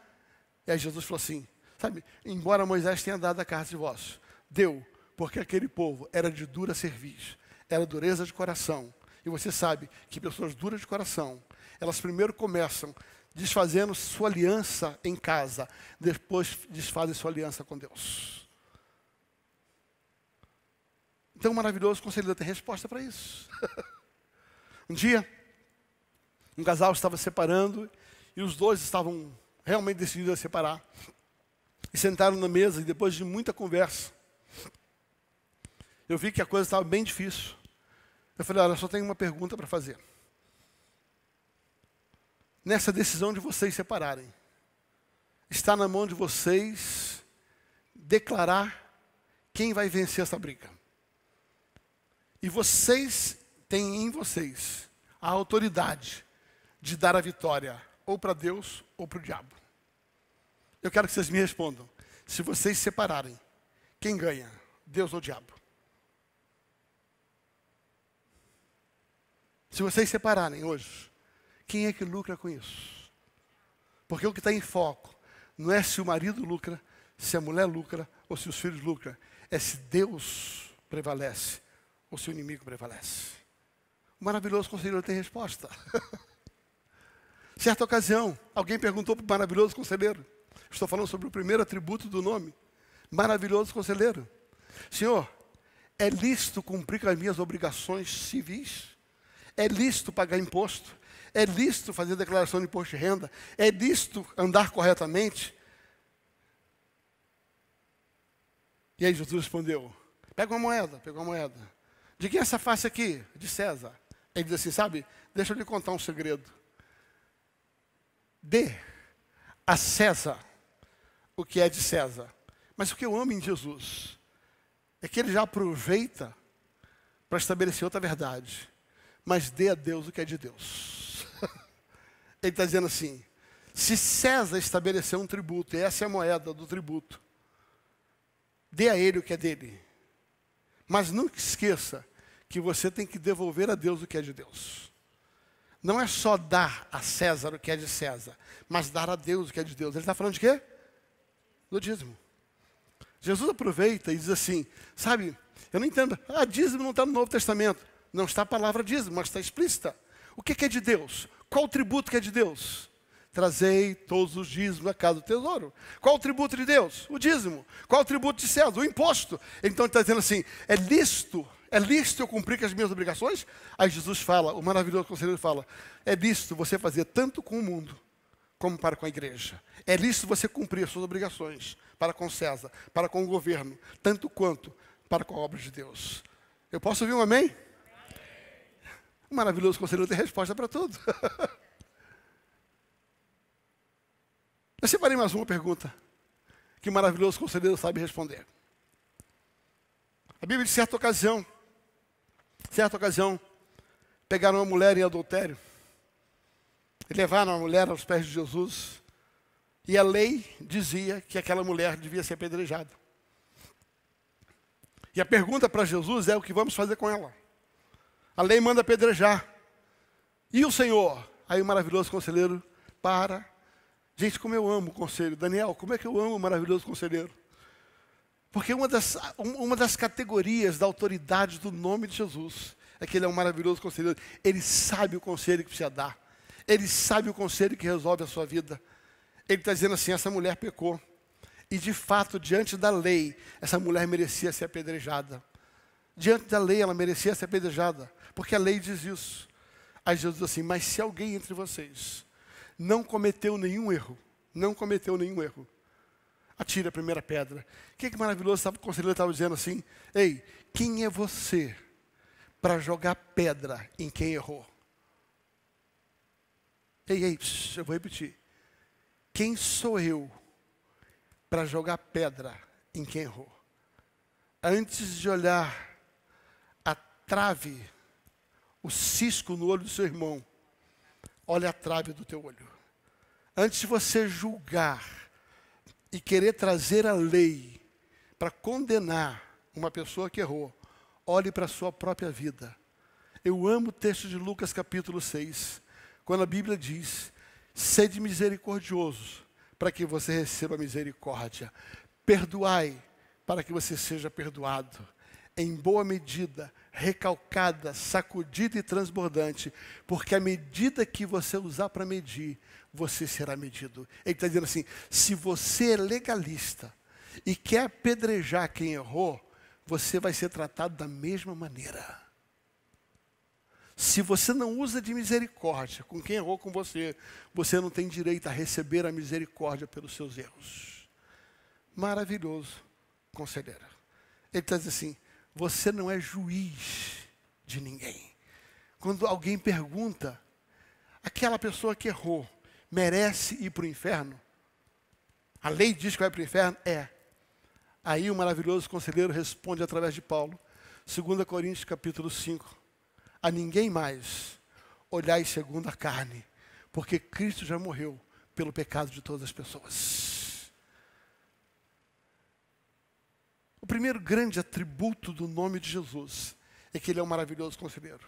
E aí Jesus falou assim, sabe, embora Moisés tenha dado a carta de divórcio, deu, porque aquele povo era de dura cerviz, era dureza de coração. E você sabe que pessoas duras de coração, elas primeiro começam desfazendo sua aliança em casa, depois desfazem sua aliança com Deus. Então, o maravilhoso conselheiro tem resposta para isso. Um dia, um casal estava separando e os dois estavam realmente decididos a separar. E sentaram na mesa e depois de muita conversa, eu vi que a coisa estava bem difícil. Eu falei, olha, só tenho uma pergunta para fazer. Nessa decisão de vocês separarem, está na mão de vocês declarar quem vai vencer essa briga. E vocês têm em vocês a autoridade de dar a vitória ou para Deus ou para o diabo. Eu quero que vocês me respondam. Se vocês separarem, quem ganha? Deus ou o diabo? Se vocês separarem hoje, quem é que lucra com isso? Porque o que está em foco não é se o marido lucra, se a mulher lucra ou se os filhos lucram. É se Deus prevalece ou se o inimigo prevalece. O maravilhoso conselheiro tem resposta. Certa ocasião, alguém perguntou para o maravilhoso conselheiro. Estou falando sobre o primeiro atributo do nome. Maravilhoso conselheiro. Senhor, é lícito cumprir com as minhas obrigações civis? É lícito pagar imposto? É lícito fazer declaração de imposto de renda? É lícito andar corretamente? E aí Jesus respondeu, pega uma moeda, pegou uma moeda. De quem é essa face aqui? De César. Ele diz assim, sabe, deixa eu lhe contar um segredo. Dê a César o que é de César. Mas o que eu amo em Jesus é que ele já aproveita para estabelecer outra verdade. Mas dê a Deus o que é de Deus. Ele está dizendo assim, se César estabeleceu um tributo, e essa é a moeda do tributo, dê a ele o que é dele. Mas nunca esqueça que você tem que devolver a Deus o que é de Deus. Não é só dar a César o que é de César, mas dar a Deus o que é de Deus. Ele está falando de quê? Do dízimo. Jesus aproveita e diz assim, sabe, eu não entendo, dízimo não está no Novo Testamento. Não está a palavra dízimo, mas está explícita. O que é de Deus? Qual o tributo que é de Deus? Trazei todos os dízimos à casa do tesouro. Qual o tributo de Deus? O dízimo. Qual o tributo de César? O imposto. Então ele está dizendo assim, é lícito eu cumprir com as minhas obrigações? Aí Jesus fala, o maravilhoso conselheiro fala, é lícito você fazer tanto com o mundo, como para com a igreja. É lícito você cumprir as suas obrigações para com César, para com o governo, tanto quanto para com a obra de Deus. Eu posso ouvir um amém? O maravilhoso conselheiro tem resposta para tudo. Eu separei mais uma pergunta que o maravilhoso conselheiro sabe responder. A Bíblia diz que certa ocasião, pegaram uma mulher em adultério e levaram a mulher aos pés de Jesus. E a lei dizia que aquela mulher devia ser apedrejada. E a pergunta para Jesus é: o que vamos fazer com ela? A lei manda apedrejar. E o Senhor? Aí o maravilhoso conselheiro para. Gente, como eu amo o conselho. Daniel, como é que eu amo o maravilhoso conselheiro? Porque uma das categorias da autoridade do nome de Jesus é que ele é um maravilhoso conselheiro. Ele sabe o conselho que precisa dar. Ele sabe o conselho que resolve a sua vida. Ele está dizendo assim: essa mulher pecou. E de fato, diante da lei, essa mulher merecia ser apedrejada. Diante da lei, ela merecia ser apedrejada. Porque a lei diz isso. Aí Jesus diz assim: mas se alguém entre vocês não cometeu nenhum erro, atire a primeira pedra. O que maravilhoso, sabe, o conselheiro estava dizendo assim: ei, quem é você para jogar pedra em quem errou? Ei, eu vou repetir. Quem sou eu para jogar pedra em quem errou? Antes de olhar a trave, o cisco no olho do seu irmão, olha a trave do teu olho. Antes de você julgar e querer trazer a lei para condenar uma pessoa que errou, olhe para a sua própria vida. Eu amo o texto de Lucas capítulo 6, quando a Bíblia diz: sede misericordiosos, para que você receba misericórdia. Perdoai, para que você seja perdoado. Em boa medida, recalcada, sacudida e transbordante, porque a medida que você usar para medir, você será medido. Ele está dizendo assim: se você é legalista e quer apedrejar quem errou, você vai ser tratado da mesma maneira. Se você não usa de misericórdia com quem errou com você, você não tem direito a receber a misericórdia pelos seus erros. Maravilhoso conselheiro. Ele está dizendo assim: você não é juiz de ninguém. Quando alguém pergunta, aquela pessoa que errou merece ir para o inferno? A lei diz que vai para o inferno? É. Aí o maravilhoso conselheiro responde através de Paulo, 2 Coríntios capítulo 5. A ninguém mais olhai segundo a carne, porque Cristo já morreu pelo pecado de todas as pessoas. O primeiro grande atributo do nome de Jesus é que ele é um maravilhoso conselheiro.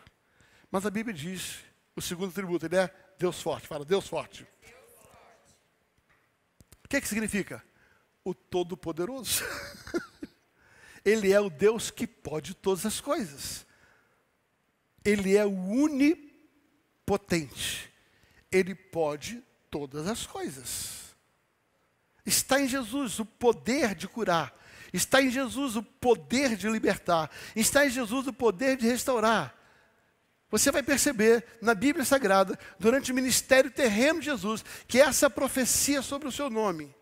Mas a Bíblia diz, o segundo atributo, ele é Deus forte. Fala, Deus forte. O que significa? O Todo-Poderoso. Ele é o Deus que pode todas as coisas. Ele é o onipotente. Ele pode todas as coisas. Está em Jesus o poder de curar. Está em Jesus o poder de libertar. Está em Jesus o poder de restaurar. Você vai perceber na Bíblia Sagrada, durante o ministério terreno de Jesus, que essa profecia sobre o seu nome,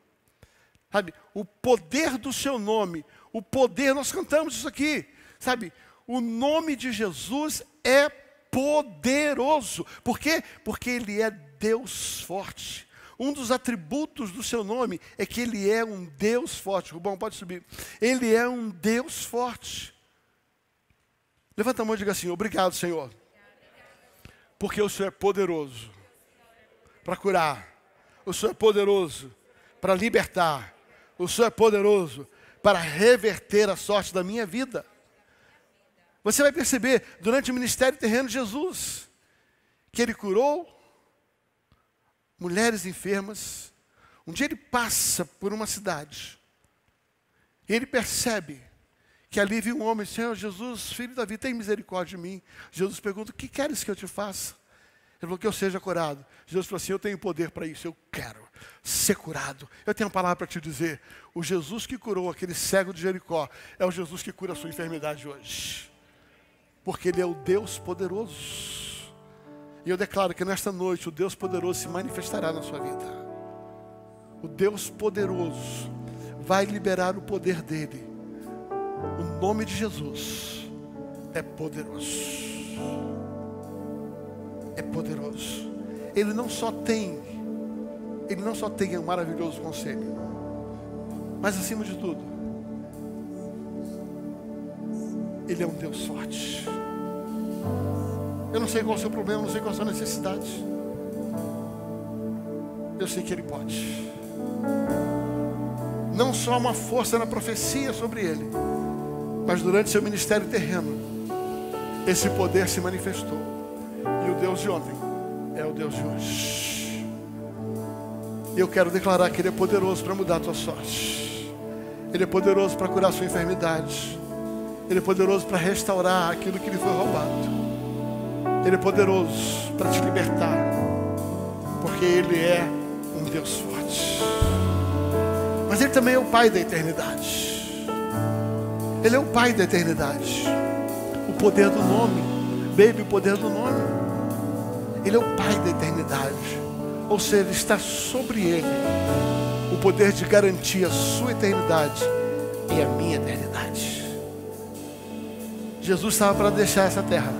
sabe, o poder do seu nome, o poder, nós cantamos isso aqui, sabe, o nome de Jesus é poderoso. Por quê? Porque ele é Deus forte. Um dos atributos do seu nome é que ele é um Deus forte. Rubão, pode subir. Ele é um Deus forte. Levanta a mão e diga assim: obrigado, Senhor, porque o Senhor é poderoso para curar. O Senhor é poderoso para libertar. O Senhor é poderoso para reverter a sorte da minha vida. Você vai perceber, durante o ministério terreno de Jesus, que ele curou mulheres enfermas. Um dia ele passa por uma cidade. E ele percebe que ali viu um homem: Senhor Jesus, filho de Davi, tem misericórdia de mim. Jesus pergunta: o que queres que eu te faça? Ele falou: que eu seja curado. Jesus falou assim: eu tenho poder para isso, eu quero ser curado. Eu tenho uma palavra para te dizer: o Jesus que curou aquele cego de Jericó é o Jesus que cura a sua enfermidade hoje. Porque ele é o Deus poderoso. E eu declaro que nesta noite o Deus poderoso se manifestará na sua vida. O Deus poderoso vai liberar o poder dele. O nome de Jesus é poderoso. é poderoso. Ele não só tem um maravilhoso conselho, mas acima de tudo, Ele é um Deus forte. Eu não sei qual é o seu problema, eu não sei qual é a sua necessidade. Eu sei que Ele pode. Não só uma força na profecia sobre Ele, mas durante seu ministério terreno, esse poder se manifestou. E o Deus de ontem é o Deus de hoje. E eu quero declarar que Ele é poderoso para mudar a tua sorte. Ele é poderoso para curar a sua enfermidade. Ele é poderoso para restaurar aquilo que lhe foi roubado. Ele é poderoso para te libertar, porque Ele é um Deus forte. Mas Ele também é o Pai da eternidade. Ele é o Pai da eternidade. O poder do nome, baby, o poder do nome. Ele é o Pai da eternidade. Ou seja, está sobre Ele o poder de garantir a sua eternidade e a minha eternidade. Jesus estava para deixar essa terra.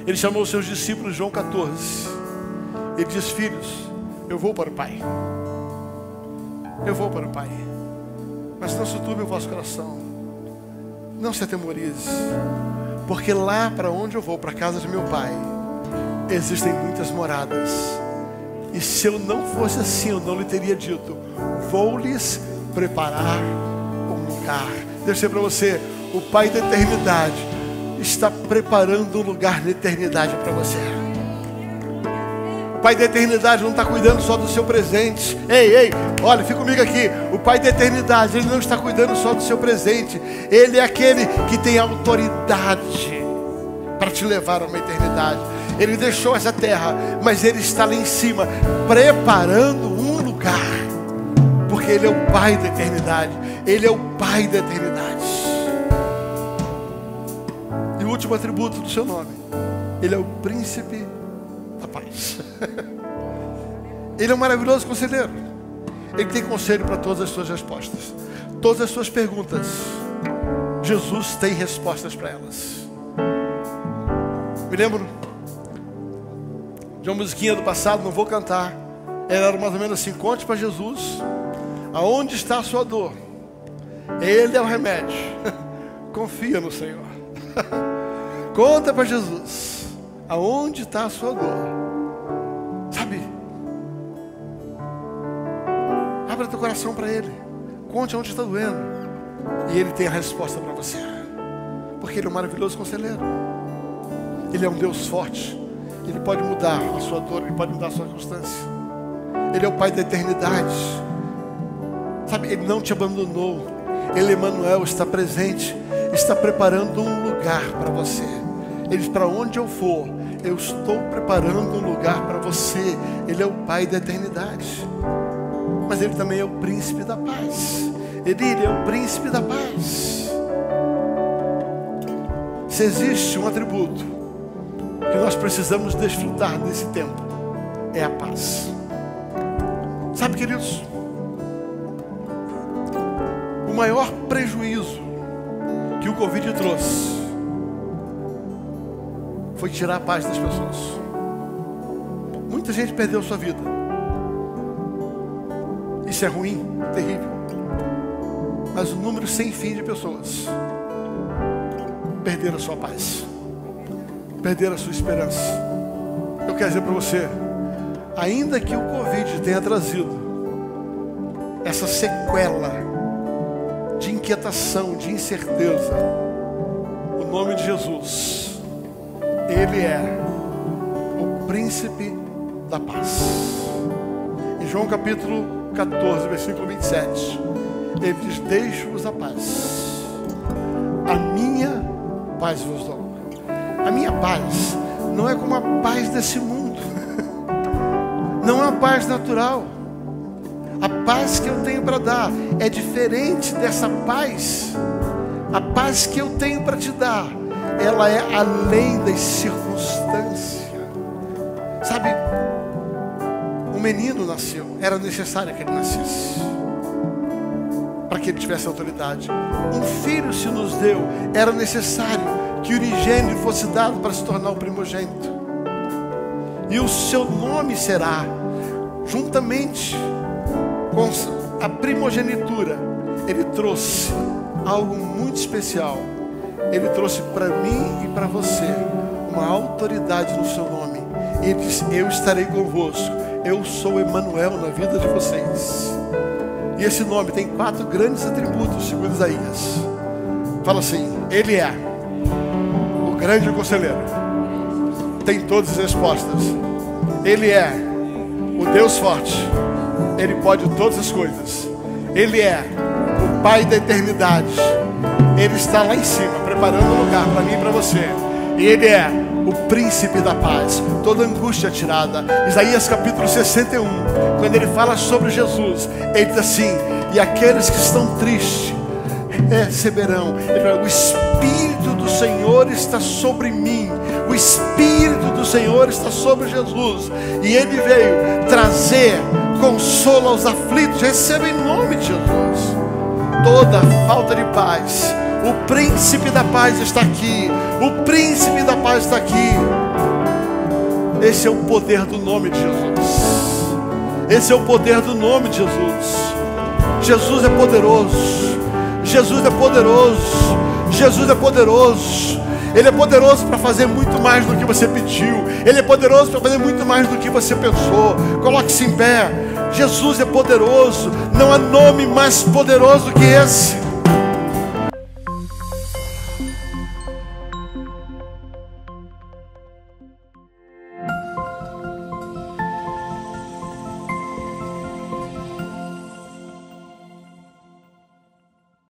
Ele chamou os seus discípulos, João 14. Ele diz: filhos, eu vou para o Pai. Eu vou para o Pai. Mas não se turbe o vosso coração. Não se atemorize. Porque lá para onde eu vou, para a casa de meu Pai, existem muitas moradas. E se eu não fosse assim, eu não lhe teria dito: vou-lhes preparar um lugar. Deixa eu dizer para você, o Pai da eternidade está preparando um lugar na eternidade para você. O Pai da eternidade não está cuidando só do seu presente. Ei, olha, fica comigo aqui. O Pai da eternidade, Ele não está cuidando só do seu presente. Ele é aquele que tem autoridade para te levar a uma eternidade. Ele deixou essa terra, mas Ele está lá em cima, preparando um lugar. Porque Ele é o Pai da eternidade. Ele é o Pai da eternidade. E o último atributo do seu nome: Ele é o Príncipe da Paz. Ele é um maravilhoso conselheiro. Ele tem conselho para todas as suas respostas. Todas as suas perguntas, Jesus tem respostas para elas. Me lembro de uma musiquinha do passado, não vou cantar. Ela era mais ou menos assim: conte para Jesus aonde está a sua dor. Ele é o remédio. Confia no Senhor. Conta para Jesus aonde está a sua dor. Sabe? Abra teu coração para Ele. Conte onde está doendo. E Ele tem a resposta para você. Porque Ele é um maravilhoso conselheiro. Ele é um Deus forte. Ele pode mudar a sua dor. Ele pode mudar a sua circunstância. Ele é o Pai da eternidade. Sabe? Ele não te abandonou. Ele, Emmanuel, está presente. Está preparando um lugar para você. Ele diz: para onde eu for, eu estou preparando um lugar para você. Ele é o Pai da eternidade. Mas Ele também é o Príncipe da Paz. Ele é o Príncipe da Paz. Se existe um atributo que nós precisamos desfrutar nesse tempo, é a paz. Sabe, queridos, o maior prejuízo que o Covid trouxe foi tirar a paz das pessoas. Muita gente perdeu sua vida. Isso é ruim, terrível. Mas o número sem fim de pessoas perderam a sua paz, perderam a sua esperança. Eu quero dizer para você, ainda que o Covid tenha trazido essa sequela de inquietação, de incerteza, o nome de Jesus, Ele é o Príncipe da Paz. Em João capítulo 14, versículo 27, Ele diz: deixo-vos a paz, a minha paz vos dou. A minha paz não é como a paz desse mundo. Não é uma paz natural. A paz que eu tenho para dar é diferente dessa paz. A paz que eu tenho para te dar, ela é além das circunstâncias. Sabe, um menino nasceu, era necessário que ele nascesse para que ele tivesse autoridade. Um filho se nos deu, era necessário que o unigênito fosse dado para se tornar o primogênito. e o seu nome será, juntamente com a primogenitura, ele trouxe algo muito especial. Ele trouxe para mim e para você uma autoridade no seu nome. E ele disse: eu estarei convosco, eu sou Emanuel na vida de vocês. E esse nome tem 4 grandes atributos, segundo Isaías. Fala assim: ele é o grande conselheiro, tem todas as respostas. Ele é o Deus forte, ele pode todas as coisas. Ele é o Pai da eternidade, ele está lá em cima, preparando um lugar para mim e para você. E ele é o príncipe da paz, toda angústia tirada. Isaías capítulo 61, quando ele fala sobre Jesus, ele diz assim: e aqueles que estão tristes receberão. Ele fala: o Espírito do Senhor está sobre mim. O Espírito do Senhor está sobre Jesus, e ele veio trazer consolo aos aflitos. Receba em nome de Jesus toda falta de paz. O príncipe da paz está aqui. O príncipe da paz está aqui. Esse é o poder do nome de Jesus. Esse é o poder do nome de Jesus. Jesus é poderoso. Jesus é poderoso. Jesus é poderoso. Ele é poderoso para fazer muito mais do que você pediu. Ele é poderoso para fazer muito mais do que você pensou. Coloque-se em pé. Jesus é poderoso. Não há nome mais poderoso que esse.